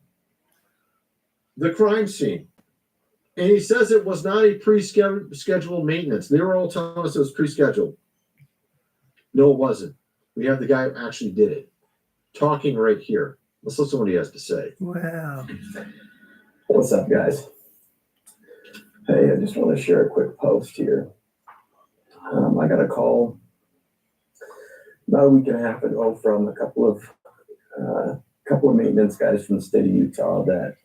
the crime scene. And he says it was not a pre-scheduled maintenance. They were all telling us it was pre-scheduled. No, it wasn't. We have the guy who actually did it, talking right here. Let's listen to what he has to say. Wow. What's up, guys? Hey, I just want to share a quick post here. I got a call about a week and a half ago from a couple of maintenance guys from the state of Utah that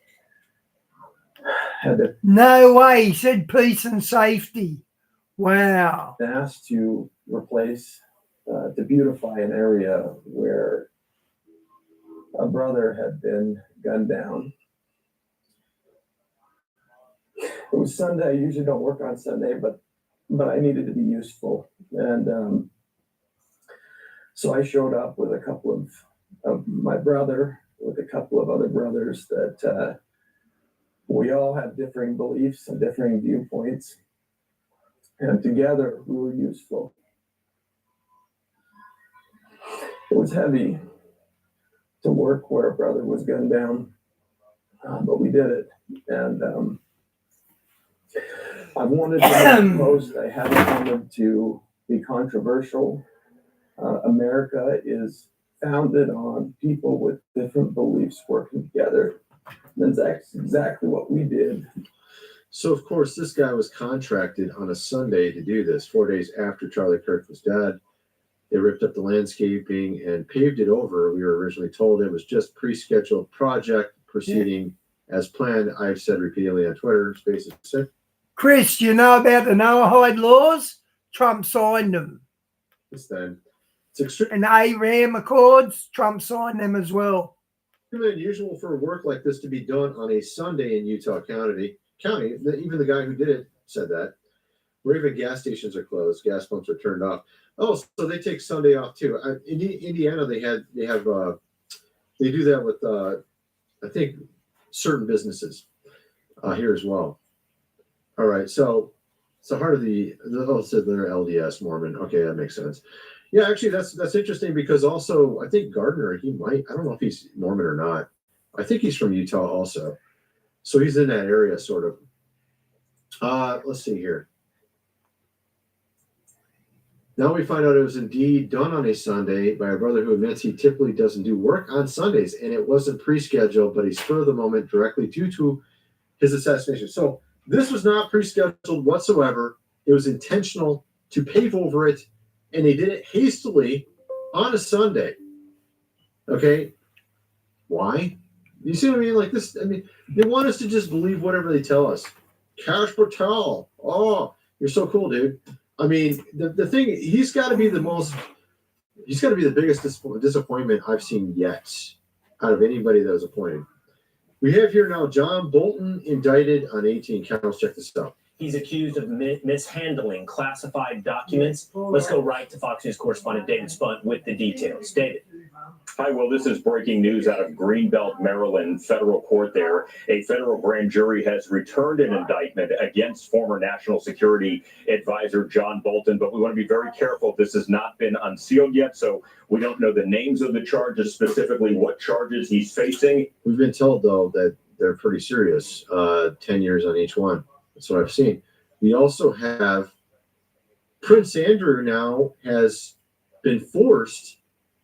had to. No way. He said peace and safety. Wow. Asked to replace, to beautify an area where a brother had been gunned down. It was Sunday. I usually don't work on Sunday, but I needed to be useful. And so I showed up with a couple of my brother, with a couple of other brothers that we all have differing beliefs and differing viewpoints. And together we were useful. It was heavy to work where a brother was gunned down, but we did it. And I wanted to make a post. I haven't wanted to be controversial. America is founded on people with different beliefs working together. And that's exactly what we did. So, of course, this guy was contracted on a Sunday to do this, 4 days after Charlie Kirk was dead. They ripped up the landscaping and paved it over. We were originally told it was just pre-scheduled project proceeding as planned. I've said repeatedly on Twitter, Spaces said. Chris, you know about the Noahide laws? Trump signed them. It's then. And the Abraham Accords, Trump signed them as well. It's unusual for work like this to be done on a Sunday in Utah County. Even the guy who did it said that. Where even gas stations are closed, gas pumps are turned off. Oh, so they take Sunday off too. In Indiana, they have They do that with, I think, certain businesses here as well. All right, so it's the heart of so they're LDS Mormon. Okay, that makes sense. Yeah, actually, that's interesting because also I think Gardner, I don't know if he's Mormon or not. I think he's from Utah also, so he's in that area sort of. Let's see here. Now we find out it was indeed done on a Sunday by a brother who admits he typically doesn't do work on Sundays, and it wasn't pre-scheduled, but a spur of the moment directly due to his assassination. So this was not pre-scheduled whatsoever. It was intentional to pave over it, and they did it hastily on a Sunday. Okay, why? You see what I mean? Like this. I mean, they want us to just believe whatever they tell us. Cash Patel. Oh, you're so cool, dude. I mean, the thing, he's got to be the biggest disappointment I've seen yet out of anybody that was appointed. We have here now John Bolton indicted on 18 counts. Check this out. He's accused of mishandling classified documents. Let's go right to Fox News correspondent David Spunt with the details. David. Hi, Will. This is breaking news out of Greenbelt, Maryland federal court there. A federal grand jury has returned an indictment against former National Security Advisor John Bolton, but we want to be very careful. This has not been unsealed yet, so we don't know the names of the charges, specifically what charges he's facing. We've been told, though, that they're pretty serious, 10 years on each one. That's what I've seen. We also have Prince Andrew now has been forced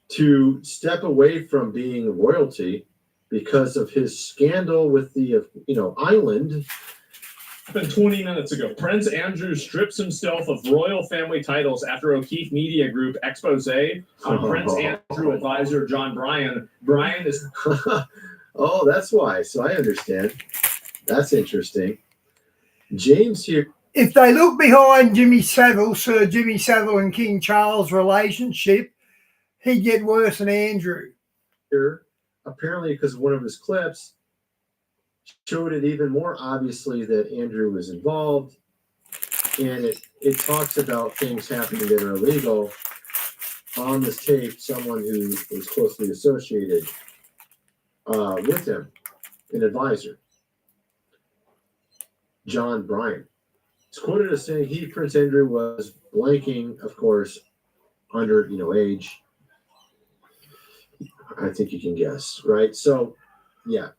to step away from being royalty because of his scandal with the island. Happened 20 minutes ago. Prince Andrew strips himself of royal family titles after O'Keefe Media Group expose on Prince Andrew advisor John Bryan. Bryan is. Oh, that's why. So I understand. That's interesting. James here. If they look behind Jimmy Savile, Sir Jimmy Savile and King Charles' relationship, he'd get worse than Andrew. Here, apparently, because one of his clips showed it even more obviously that Andrew was involved, and it talks about things happening that are illegal. On this tape, someone who was closely associated with him, an advisor, John Bryan, is quoted as saying Prince Andrew, was blanking, of course, under age. I think you can guess, right? So, yeah,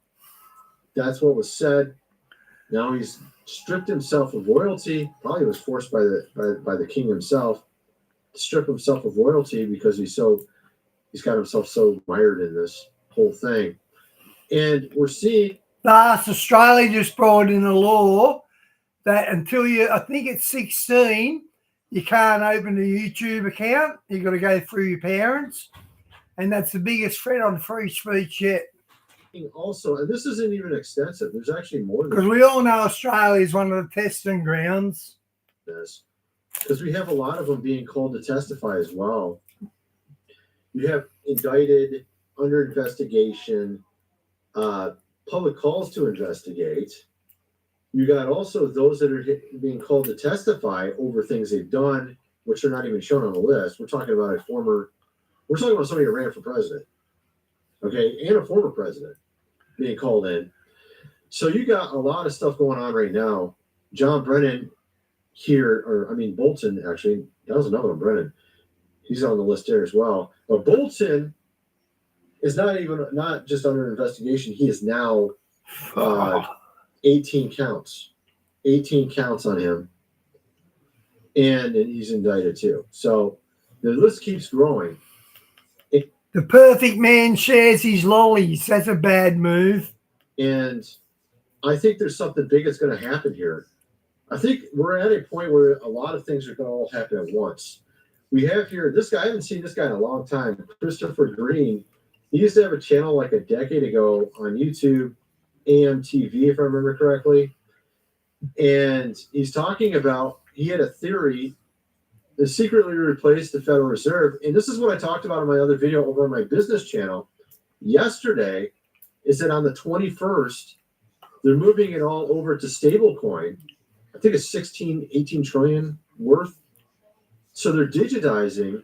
that's what was said. Now he's stripped himself of royalty. Probably was forced by the king himself to strip himself of royalty because he's got himself so mired in this whole thing. And we're seeing. Last Australia just brought in a law that until I think it's 16, you can't open a YouTube account. You've got to go through your parents. And that's the biggest threat on free speech yet. Also, and this isn't even extensive. There's actually more than because we all know Australia is one of the testing grounds. This, because we have a lot of them being called to testify as well. You have indicted, under investigation, public calls to investigate. You got also those that are being called to testify over things they've done, which are not even shown on the list. We're talking about somebody who ran for president, okay, and a former president being called in. So you got a lot of stuff going on right now. John Brennan Bolton, actually, that was another one, Brennan. He's on the list there as well. But Bolton is not just under investigation. He is now 18 counts. 18 counts on him. And he's indicted too. So the list keeps growing. The perfect man shares his lollies. That's a bad move. And I think there's something big that's going to happen here. I think we're at a point where a lot of things are going to all happen at once. We have here this guy. I haven't seen this guy in a long time. Christopher Green. He used to have a channel like a decade ago on YouTube, AMTV, if I remember correctly. And he's talking about, he had a theory that secretly replaced the Federal Reserve. And this is what I talked about in my other video over on my business channel yesterday, is that on the 21st, they're moving it all over to stablecoin. I think it's 18 trillion worth. So they're digitizing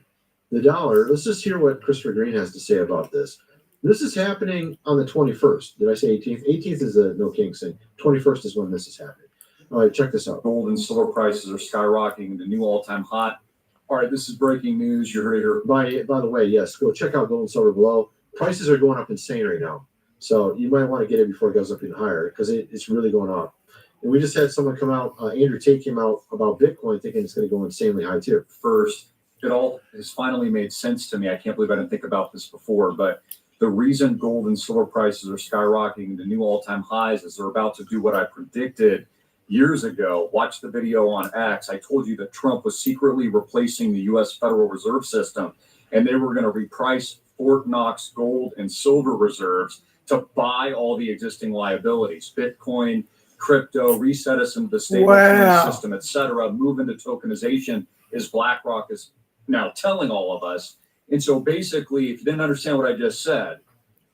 the dollar. Let's just hear what Christopher Green has to say about this. This is happening on the 21st. Did I say 18th? 18th is the No Kings thing. 21st is when this is happening. All right, check this out. Gold and silver prices are skyrocketing to new all-time hot. All right, this is breaking news. You heard it here. By the way, yes, go check out gold and silver below. Prices are going up insane right now. So you might want to get it before it goes up even higher because it's really going up. And we just had someone come out, Andrew Tate came out about Bitcoin thinking it's going to go insanely high too. First, it all has finally made sense to me. I can't believe I didn't think about this before, but the reason gold and silver prices are skyrocketing to new all-time highs is they're about to do what I predicted years ago. Watch the video on X. I told you that Trump was secretly replacing the U.S. Federal Reserve System, and they were going to reprice Fort Knox gold and silver reserves to buy all the existing liabilities, Bitcoin, crypto, reset us into the stablecoin system, etc., move into tokenization, as BlackRock is now telling all of us. And so basically, if you didn't understand what I just said,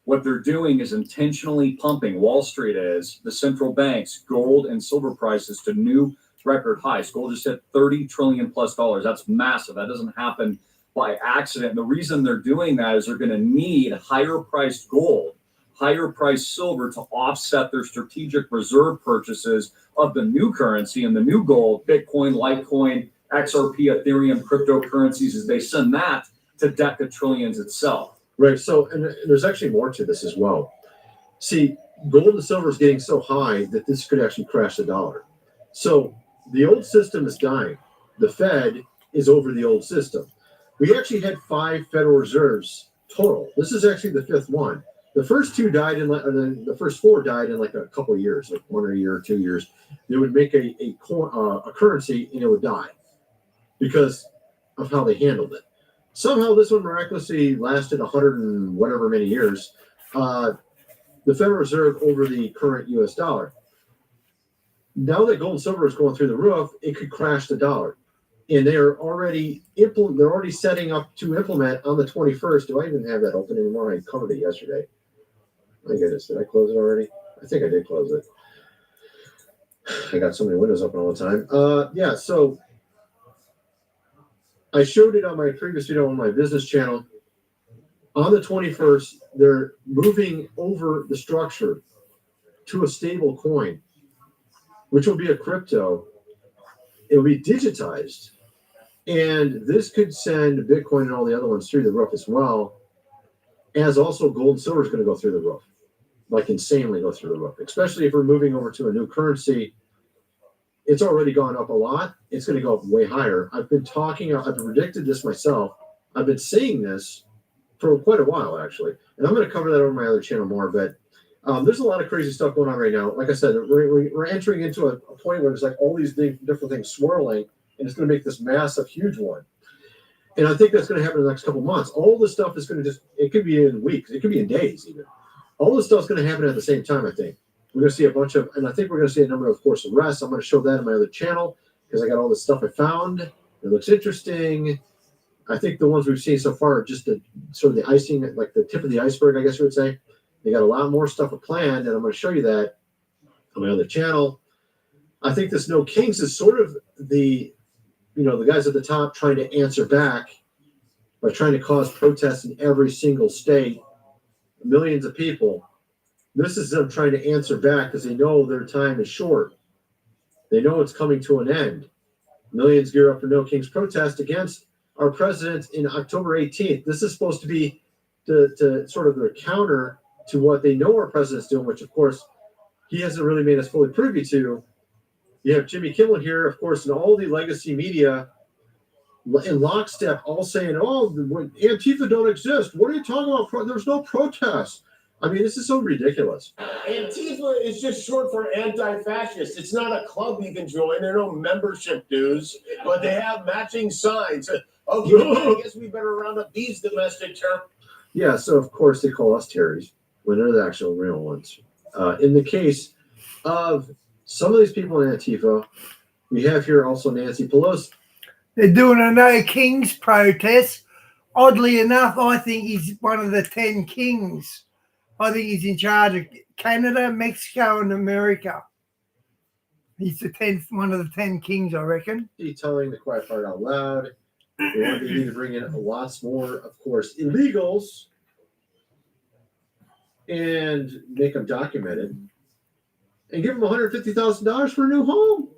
what they're doing is intentionally pumping, Wall Street is, the central banks, gold and silver prices to new record highs. Gold just hit $30 trillion plus. That's massive. That doesn't happen by accident. And the reason they're doing that is they're going to need higher priced gold, higher priced silver to offset their strategic reserve purchases of the new currency and the new gold, Bitcoin, Litecoin, XRP, Ethereum, cryptocurrencies, as they send that to deca trillions itself. Right. So, and there's actually more to this as well. See, gold and silver is getting so high that this could actually crash the dollar. So the old system is dying. The Fed is over the old system. We actually had 5 Federal Reserves total. This is actually the 5th one. The first 2 died in, the first 4 died in like a couple of years, like 1 a year or 2 years. They would make a currency and it would die because of how they handled it. Somehow this one miraculously lasted 100 and whatever many years. The Federal Reserve over the current U.S. dollar. Now that gold and silver is going through the roof, it could crash the dollar. And they're already setting up to implement on the 21st. Do I even have that open anymore? I covered it yesterday. My goodness, did I close it already? I think I did close it. I got so many windows open all the time. Yeah, so I showed it on my previous video on my business channel. On the 21st, they're moving over the structure to a stable coin, which will be a crypto. It will be digitized. And this could send Bitcoin and all the other ones through the roof as well, as also gold and silver is going to go through the roof, like insanely go through the roof, especially if we're moving over to a new currency. It's already gone up a lot. It's going to go up way higher. I've predicted this myself. I've been saying this for quite a while, actually. And I'm going to cover that over my other channel more. But there's a lot of crazy stuff going on right now. Like I said, we're entering into a point where there's like all these different things swirling, and it's going to make this massive, huge one. And I think that's going to happen in the next couple of months. All this stuff is going to it could be in weeks. It could be in days even. All this stuff is going to happen at the same time, I think. We're going to see a bunch of, and I think we're going to see a number of course, arrests. I'm going to show that in my other channel because I got all this stuff I found. It looks interesting. I think the ones we've seen so far are just the sort of the icing, like the tip of the iceberg, I guess you would say. They got a lot more stuff planned, and I'm going to show you that on my other channel. I think this No Kings is sort of the guys at the top trying to answer back by trying to cause protests in every single state, millions of people. This is them trying to answer back because they know their time is short. They know it's coming to an end. Millions gear up for No Kings protest against our president in October 18th. This is supposed to be to sort of their counter to what they know our president's doing, which, of course, he hasn't really made us fully privy to. You have Jimmy Kimmel here, of course, and all the legacy media in lockstep all saying, oh, Antifa don't exist. What are you talking about? There's no protests. I mean, this is so ridiculous. Antifa is just short for anti-fascist. It's not a club you can join. There are no membership dues, but they have matching signs. Okay, I guess we better round up these domestic terrorists. Yeah, so of course they call us terrorists when they're the actual real ones. In the case of some of these people in Antifa, we have here also Nancy Pelosi. They're doing a No Kings protest. Oddly enough, I think he's one of the 10 kings. I think he's in charge of Canada, Mexico, and America. He's one of the 10 kings, I reckon. He's telling the quiet part out loud. They need to bring in lots more, of course, illegals. and make them documented and give them $150,000 for a new home.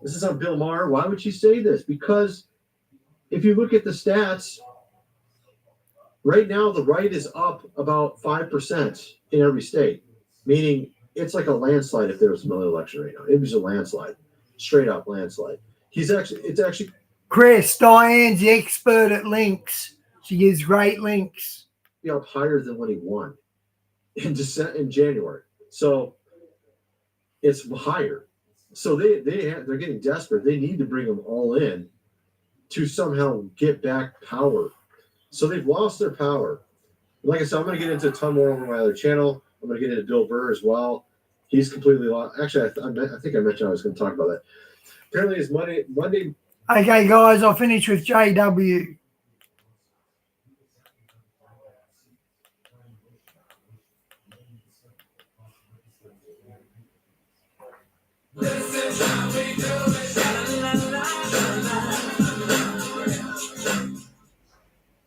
This is on Bill Maher. Why would she say this? Because if you look at the stats, right now the right is up about 5% in every state, meaning it's like a landslide if there was another election right now. It was a landslide, straight up landslide. It's actually. Chris, Diane's the expert at links. She gives great links. Up higher than when he won in January. So it's higher. So they're getting desperate. They need to bring them all in to somehow get back power. So they've lost their power. Like I said, I'm going to get into a ton more over my other channel. I'm going to get into Bill Burr as well. He's completely lost. Actually, I think I mentioned I was going to talk about that. Apparently, it's Monday. Okay, guys, I'll finish with JW.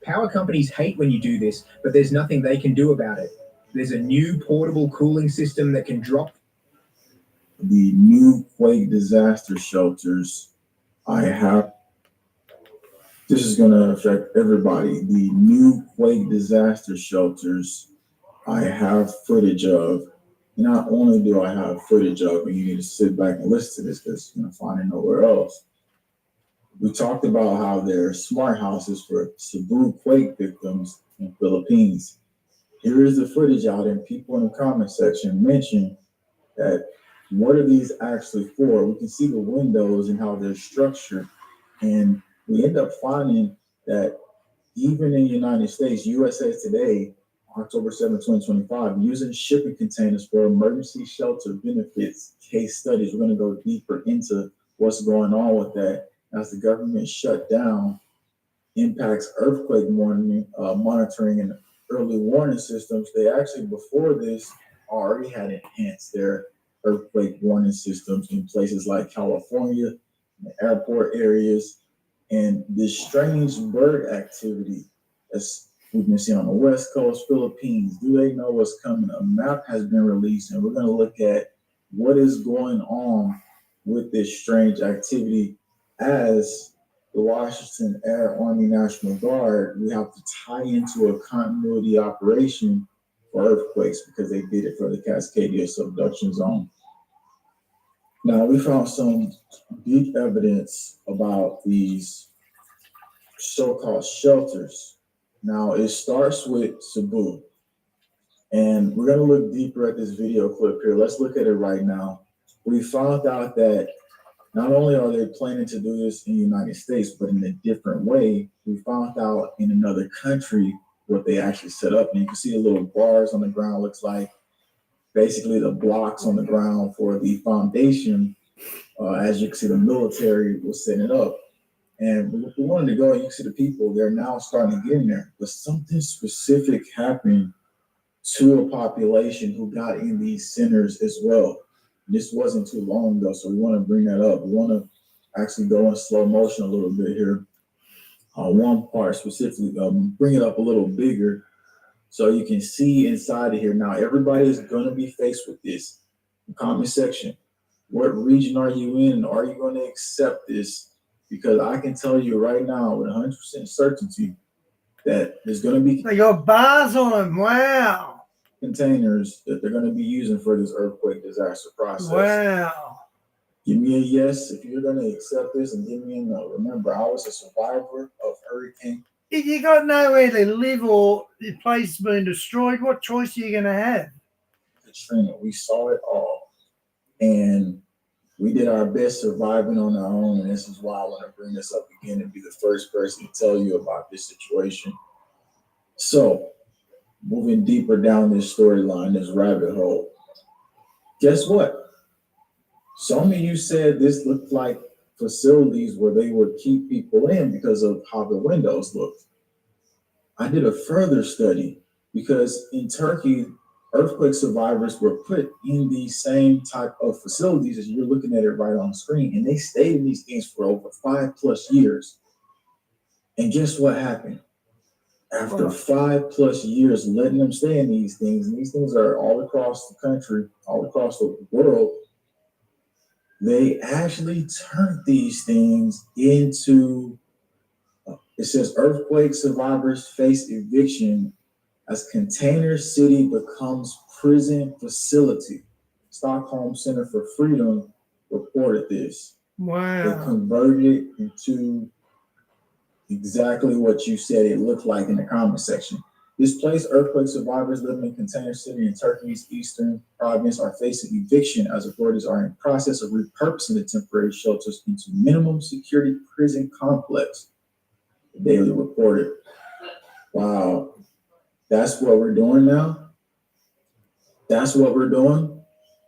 Power companies hate when you do this, but there's nothing they can do about it. There's a new portable cooling system that can drop. The new quake disaster shelters this is going to affect everybody. The new quake disaster shelters I have footage of. Not only do I have footage of, and you need to sit back and listen to this because you're going to find it nowhere else. We talked about how there are smart houses for Cebu quake victims in Philippines. Here is the footage out, and people in the comment section mention that what are these actually for? We can see the windows and how they're structured, and we end up finding that even in the United States, USA Today, October 7, 2025, using shipping containers for emergency shelter benefits case studies. We're going to go deeper into what's going on with that as the government shutdown impacts earthquake monitoring and early warning systems. They actually, before this, already had enhanced their earthquake warning systems in places like California, the airport areas, and this strange bird activity as we've been seeing on the West Coast, Philippines. Do they know what's coming? A map has been released, and we're going to look at what is going on with this strange activity. As the Washington Air Army National Guard, we have to tie into a continuity operation for earthquakes because they did it for the Cascadia subduction zone. Now, we found some deep evidence about these so-called shelters. Now, it starts with Cebu, and we're going to look deeper at this video clip here. Let's look at it right now. We found out that not only are they planning to do this in the United States, but in a different way. We found out in another country what they actually set up. And you can see the little bars on the ground, looks like basically the blocks on the ground for the foundation. As you can see, the military was setting it up. And we wanted to go, and you can see the people, they're now starting to get in there. But something specific happened to a population who got in these centers as well. This wasn't too long ago, so we want to bring that up. We want to actually go in slow motion a little bit here. One part specifically, bring it up a little bigger so you can see inside of here. Now, everybody is going to be faced with this. In the comment section, what region are you in? Are you going to accept this? Because I can tell you right now with 100% certainty that there's going to be... They got bars on them. Wow. Containers that they're going to be using for this earthquake disaster process. Wow. Give me a yes if you're going to accept this, and give me a no. Remember, I was a survivor of hurricane. If you got nowhere to live or your place has been destroyed, what choice are you going to have? Katrina, we saw it all. And we did our best surviving on our own. And this is why I want to bring this up again and be the first person to tell you about this situation. So, moving deeper down this storyline, this rabbit hole. Guess what? Some of you said this looked like facilities where they would keep people in because of how the windows looked. I did a further study because in Turkey, earthquake survivors were put in these same type of facilities as you're looking at it right on the screen, and they stayed in these things for over 5+ years. And guess what happened? After 5+ years letting them stay in these things, and these things are all across the country, all across the world, they actually turned these things into, it says earthquake survivors face eviction as container city becomes prison facility. Stockholm Center for Freedom reported this. Wow. They converted it into exactly what you said it looked like in the comment section. Displaced earthquake survivors living in Container City in Turkey's eastern province are facing eviction as authorities are in process of repurposing the temporary shelters into minimum security prison complex. The Daily reported. Wow, that's what we're doing now? That's what we're doing?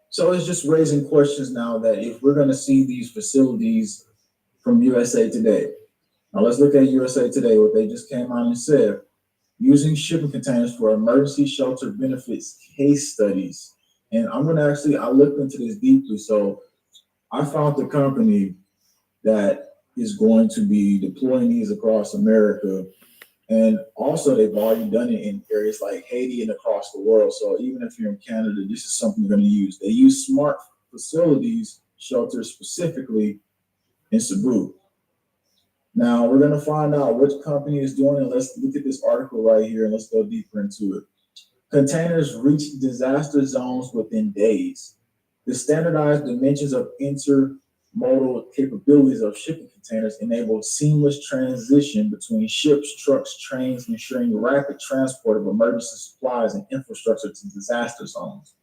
So it's just raising questions now that if we're going to see these facilities from USA Today. Now let's look at USA Today, what they just came out and said. Using shipping containers for emergency shelter benefits case studies. And I'm going to actually, I looked into this deeply. So I found the company that is going to be deploying these across America. And also they've already done it in areas like Haiti and across the world. So even if you're in Canada, this is something you're going to use. They use smart facilities shelters specifically in Cebu. Now we're going to find out which company is doing it. Let's look at this article right here and let's go deeper into it. Containers reach disaster zones within days. The standardized dimensions of intermodal capabilities of shipping containers enable seamless transition between ships, trucks, trains, ensuring rapid transport of emergency supplies and infrastructure to disaster zones.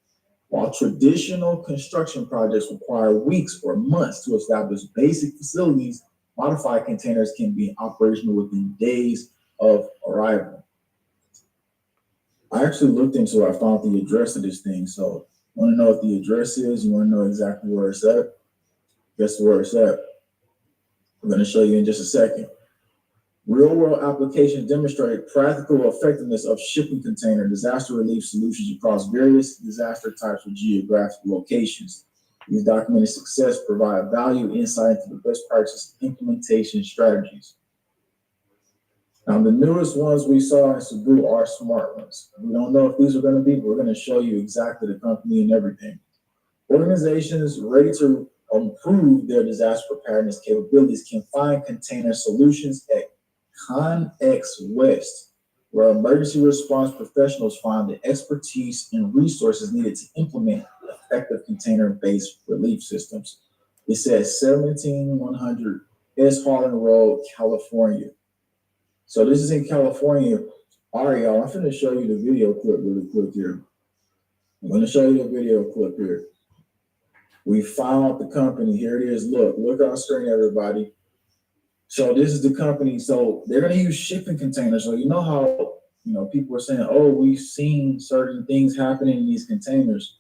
While traditional construction projects require weeks or months to establish basic facilities, modified containers can be operational within days of arrival. I actually looked into it. I found the address of this thing. So you want to know what the address is? You want to know exactly where it's at? Guess where it's at? I'm going to show you in just a second. Real-world applications demonstrate practical effectiveness of shipping container disaster relief solutions across various disaster types or geographical locations. These documented success provide value insight into the best practice implementation strategies. Now, the newest ones we saw in Cebu are smart ones. We don't know if these are going to be, but we're going to show you exactly the company and everything. Organizations ready to improve their disaster preparedness capabilities can find container solutions at ConX West, where emergency response professionals find the expertise and resources needed to implement effective container-based relief systems. It says 17100 S. Harlan Road, California. So this is in California. All right, y'all, I'm going to show you the video clip really quick here. I'm going to show you the video clip here. We found the company. Here it is. Look on screen, everybody. So this is the company. So they're going to use shipping containers. So you know how, people are saying, oh, we've seen certain things happening in these containers.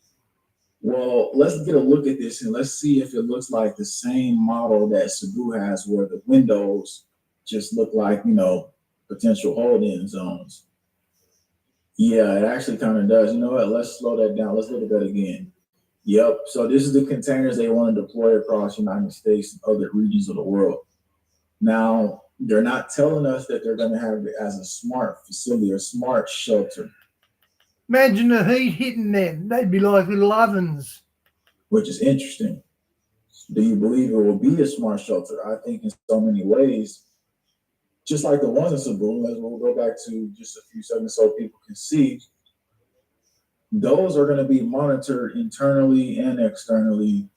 Well, let's get a look at this and let's see if it looks like the same model that Cebu has where the windows just look like, potential hold-in zones. Yeah, it actually kind of does. You know what? Let's slow that down. Let's look at that again. Yep. So this is the containers they want to deploy across the United States and other regions of the world. Now, they're not telling us that they're going to have it as a smart facility or smart shelter. Imagine the heat hitting them. They'd be like little ovens. Which is interesting. Do you believe it will be a smart shelter? I think in so many ways, just like the ones in Cebu, as we'll go back to just a few seconds so people can see, those are going to be monitored internally and externally.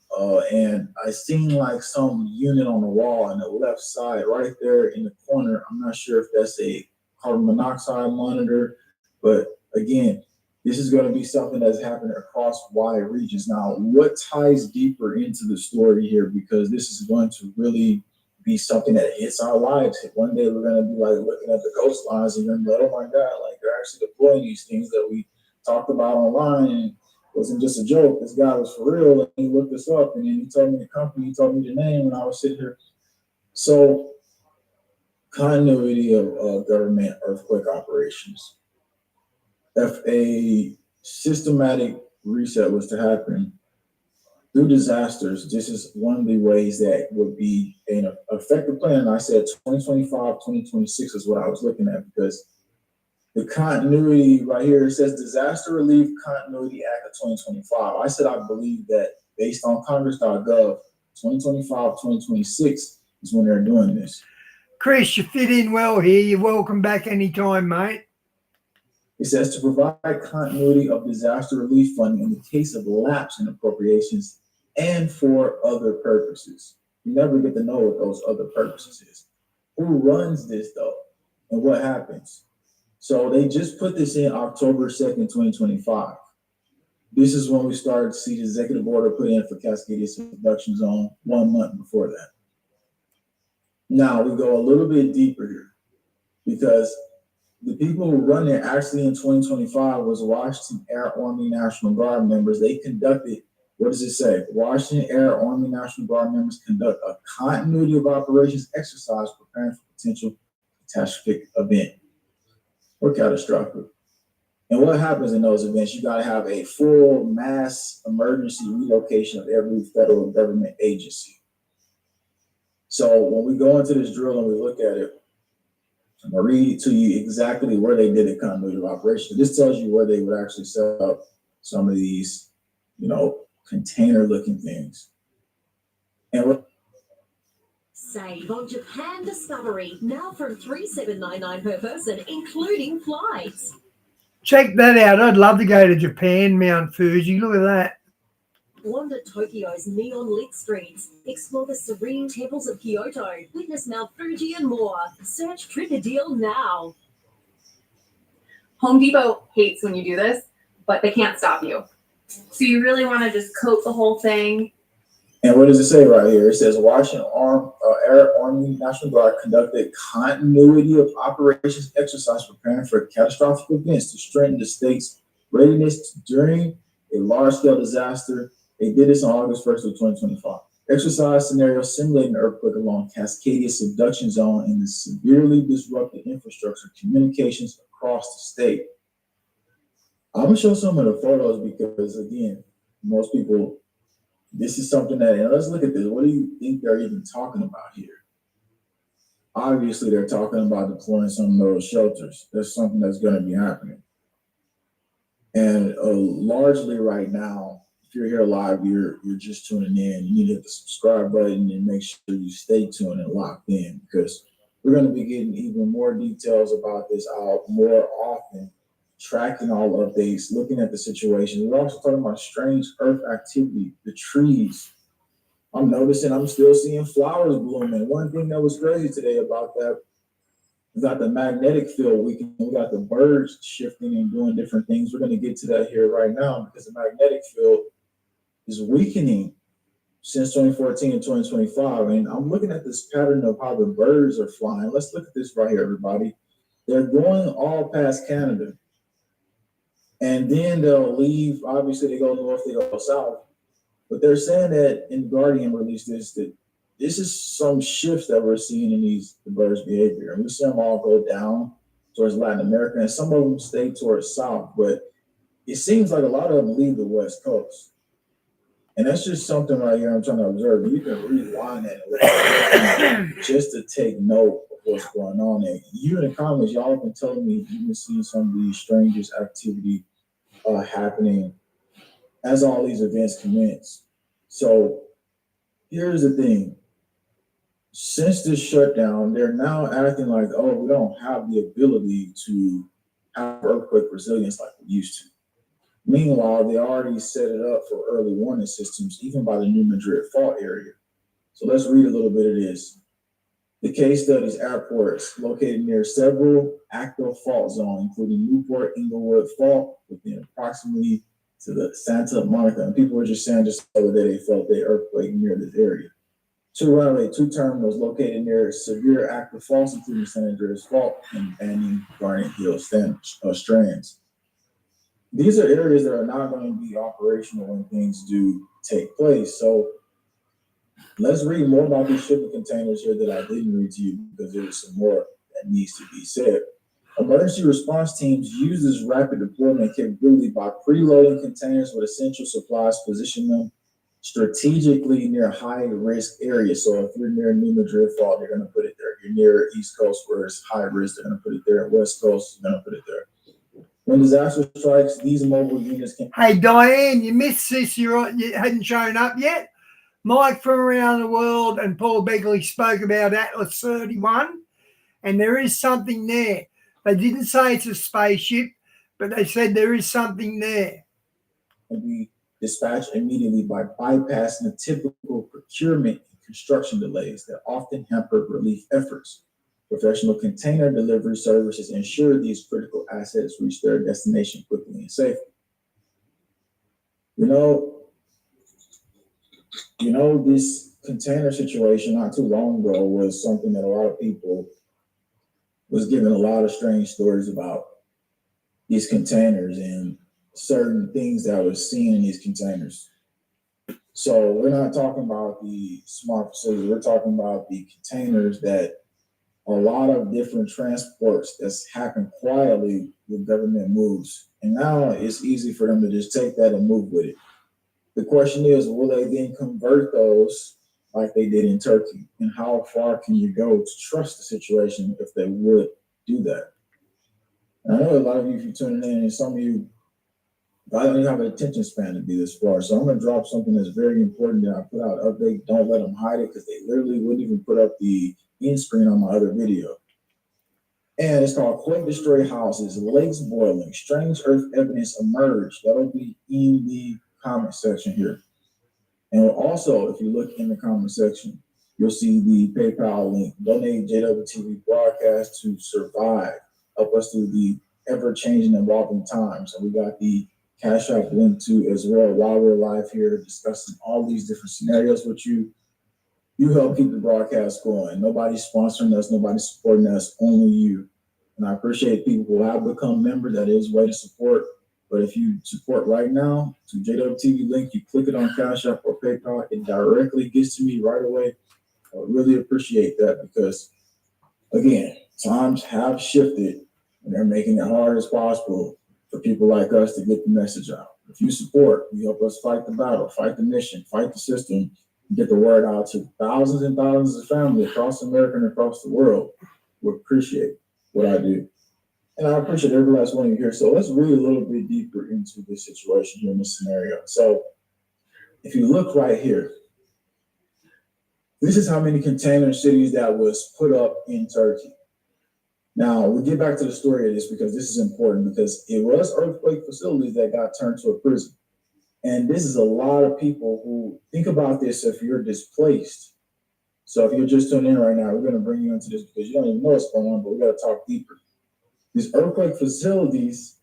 And I seen like some unit on the wall on the left side right there in the corner. I'm not sure if that's a carbon monoxide monitor, but again, this is going to be something that's happening across wide regions. Now, what ties deeper into the story here, because this is going to really be something that hits our lives. One day we're going to be like looking at the coastlines and you're going to be like, oh my God, like they're actually deploying these things that we talked about online and it wasn't just a joke. This guy was for real. And he looked us up and then he told me the company, he told me the name, and I was sitting here. So continuity of government earthquake operations. If a systematic reset was to happen through disasters, this is one of the ways that would be an effective plan. And I said 2025, 2026 is what I was looking at, because The continuity right here, it says Disaster Relief Continuity Act of 2025. I said I believe that based on Congress.gov, 2025, 2026 is when they're doing this. Chris, you fit in well here. You're welcome back anytime, mate. It says to provide continuity of disaster relief funding in the case of lapse in appropriations and for other purposes. You never get to know what those other purposes is. Who runs this though? And what happens? So they just put this in October 2nd, 2025. This is when we started to see the executive order put in for Cascadia Subduction Zone 1 month before that. Now we go a little bit deeper here because the people who run it actually in 2025 was Washington Air Army National Guard members. They conducted, what does it say? Washington Air Army National Guard members conduct a continuity of operations exercise preparing for potential catastrophic event or catastrophic. And what happens in those events? You got to have a full mass emergency relocation of every federal government agency. So when we go into this drill and we look at it, I'm going to read to you exactly where they did the continuity of operation. This tells you where they would actually set up some of these, container-looking things. And Save on Japan Discovery, now from $3,799 per person, including flights. Check that out. I'd love to go to Japan, Mount Fuji. Look at that. Wander Tokyo's neon-lit streets. Explore the serene temples of Kyoto. Witness Mount Fuji and more. Search Trip a Deal now. Home Depot hates when you do this, but they can't stop you. So you really want to just coat the whole thing. And what does it say right here? It says Washington Air Army National Guard conducted continuity of operations exercise preparing for catastrophic events to strengthen the state's readiness during a large-scale disaster. They did this on August 1st of 2025. Exercise scenario simulating an earthquake along Cascadia Subduction Zone and the severely disrupted infrastructure communications across the state. I'm going to show some of the photos because, again, most people, this is something that, and let's look at this. What do you think they're even talking about here? Obviously, they're talking about deploying some of those shelters. That's something that's going to be happening. And largely right now, if you're here live, you're just tuning in. You need to hit the subscribe button and make sure you stay tuned and locked in because we're going to be getting even more details about this out more often, tracking all updates, looking at the situation. We're also talking about strange earth activity, the trees. I'm noticing I'm still seeing flowers blooming. One thing that was crazy today about that, we got the magnetic field weakening. We got the birds shifting and doing different things. We're going to get to that here right now because the magnetic field is weakening since 2014 and 2025. And I'm looking at this pattern of how the birds are flying. Let's look at this right here, everybody. They're going all past Canada. And then they'll leave. Obviously, they go north, they go south. But they're saying that in Guardian released this, that this is some shifts that we're seeing in the birds' behavior. And we see them all go down towards Latin America, and some of them stay towards south. But it seems like a lot of them leave the West Coast. And that's just something right here I'm trying to observe. You can rewind that just to take note of what's going on. And you in the comments, y'all can tell me you've been seeing some of the strangest activity happening as all these events commence. So here's the thing. Since this shutdown, they're now acting like, oh, we don't have the ability to have earthquake resilience like we used to. Meanwhile, they already set it up for early warning systems, even by the New Madrid fault area. So let's read a little bit of this. The case studies airports located near several active fault zones, including Newport Inglewood Fault, within approximately to the Santa Monica. And people were just saying just the other day they felt the earthquake near this area. 2 terminals located near severe active faults, including San Andreas Fault and Banning Garnet Hill strands. These are areas that are not going to be operational when things do take place. So let's read more about these shipping containers here that I didn't read to you because there's some more that needs to be said. Emergency response teams use this rapid deployment capability by preloading containers with essential supplies, position them strategically near high-risk areas. So if you're near New Madrid Fault, they're going to put it there. If you're near East Coast where it's high risk, they're going to put it there. West Coast, they're going to put it there. When disaster strikes, these mobile units can. Hey, Diane, you missed this. You hadn't shown up yet. Mike from around the world and Paul Begley spoke about Atlas 31, and there is something there. They didn't say it's a spaceship, but they said there is something there. Can be dispatched immediately by bypassing the typical procurement and construction delays that often hamper relief efforts. Professional container delivery services ensure these critical assets reach their destination quickly and safely. You know, this container situation not too long ago was something that a lot of people was giving a lot of strange stories about these containers and certain things that was seen in these containers. So we're not talking about the smart facilities, we're talking about the containers that a lot of different transports that's happened quietly with government moves. And now it's easy for them to just take that and move with it. The question is, will they then convert those like they did in Turkey? And how far can you go to trust the situation if they would do that? And I know a lot of you, if you're tuning in, and some of you, I don't even have an attention span to be this far. So I'm going to drop something that's very important that I put out update. Don't let them hide it, because they literally wouldn't even put up the end screen on my other video. And it's called Quake Destroy Houses, Lakes Boiling, Strange Earth Evidence Emerged. That'll be in the comment section here. And also, if you look in the comment section, you'll see the PayPal link. Donate JWTV broadcast to survive. Help us through the ever-changing, evolving times. And we got the Cash App link too as well while we're live here discussing all these different scenarios with you. You help keep the broadcast going. Nobody's sponsoring us, nobody's supporting us, only you. And I appreciate people who have become members. That is a way to support. But if you support right now to JWTV link, you click it on Cash App or PayPal, it directly gets to me right away. I really appreciate that, because again, times have shifted and they're making it hard as possible for people like us to get the message out. If you support, you help us fight the battle, fight the mission, fight the system, and get the word out to thousands and thousands of families across America and across the world. We appreciate what I do. And I appreciate every last one of you here. So let's read a little bit deeper into this situation here in this scenario. So if you look right here, this is how many container cities that was put up in Turkey. Now, we'll get back to the story of this, because this is important, because it was earthquake facilities that got turned to a prison. And this is a lot of people who think about this if you're displaced. So if you're just tuning in right now, we're going to bring you into this because you don't even know what's going on, but we got to talk deeper. These earthquake facilities,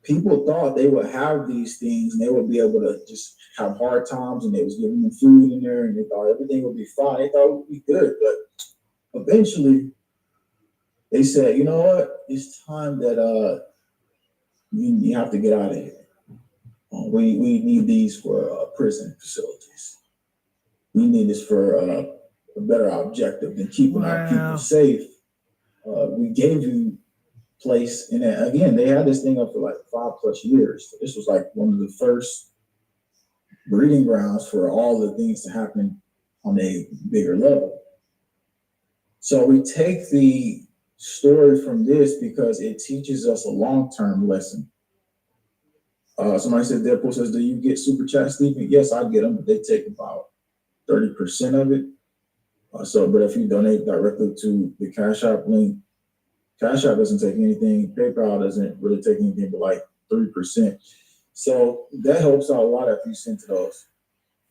people thought they would have these things and they would be able to just have hard times, and they was giving them food in there and they thought everything would be fine. They thought it would be good, but eventually they said, you know what, it's time that you have to get out of here. We need these for prison facilities. We need this for a better objective than keeping our people safe. We gave you place, and again, they had this thing up for like 5+ years. This was like one of the first breeding grounds for all the things to happen on a bigger level. So we take the story from this because it teaches us a long-term lesson. Somebody said, Deadpool says, do you get super chat, Stephen? Yes, I get them, but they take about 30% of it. But if you donate directly to the Cash App link, Cash App doesn't take anything. PayPal doesn't really take anything but like 3%. So that helps out a lot if you send to those.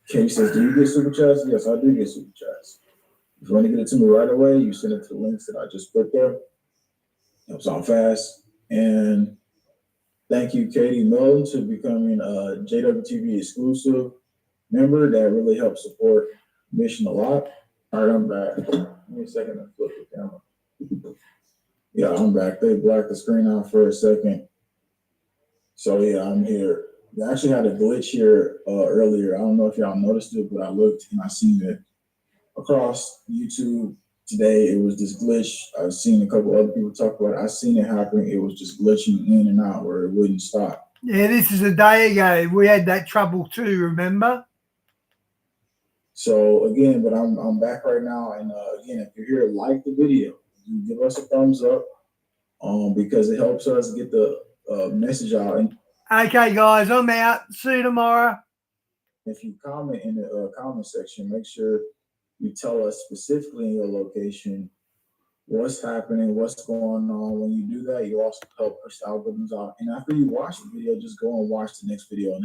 Katie says, do you get super chats? Yes, I do get super chats. If you want to get it to me right away, you send it to the links that I just put there. Helps out fast. And thank you, Katie Milton, to becoming a JWTV exclusive member. That really helps support mission a lot. All right, I'm back. Give me a second to flip the camera. Yeah, I'm back. They blacked the screen out for a second. So yeah, I'm here. I actually had a glitch here earlier. I don't know if y'all noticed it, but I looked and I seen it across YouTube today. It was this glitch. I've seen a couple other people talk about it. I seen it happen. It was just glitching in and out where it wouldn't stop. Yeah, this is a day ago. We had that trouble too, remember? So again, but I'm back right now. And again, if you're here, like the video. You give us a thumbs up because it helps us get the message out. And Okay, guys, I'm out. See you tomorrow. if you comment in the comment section, make sure you tell us specifically in your location what's happening, what's going on. When you do that, you also help push the algorithms out. And after you watch the video, just go and watch the next video.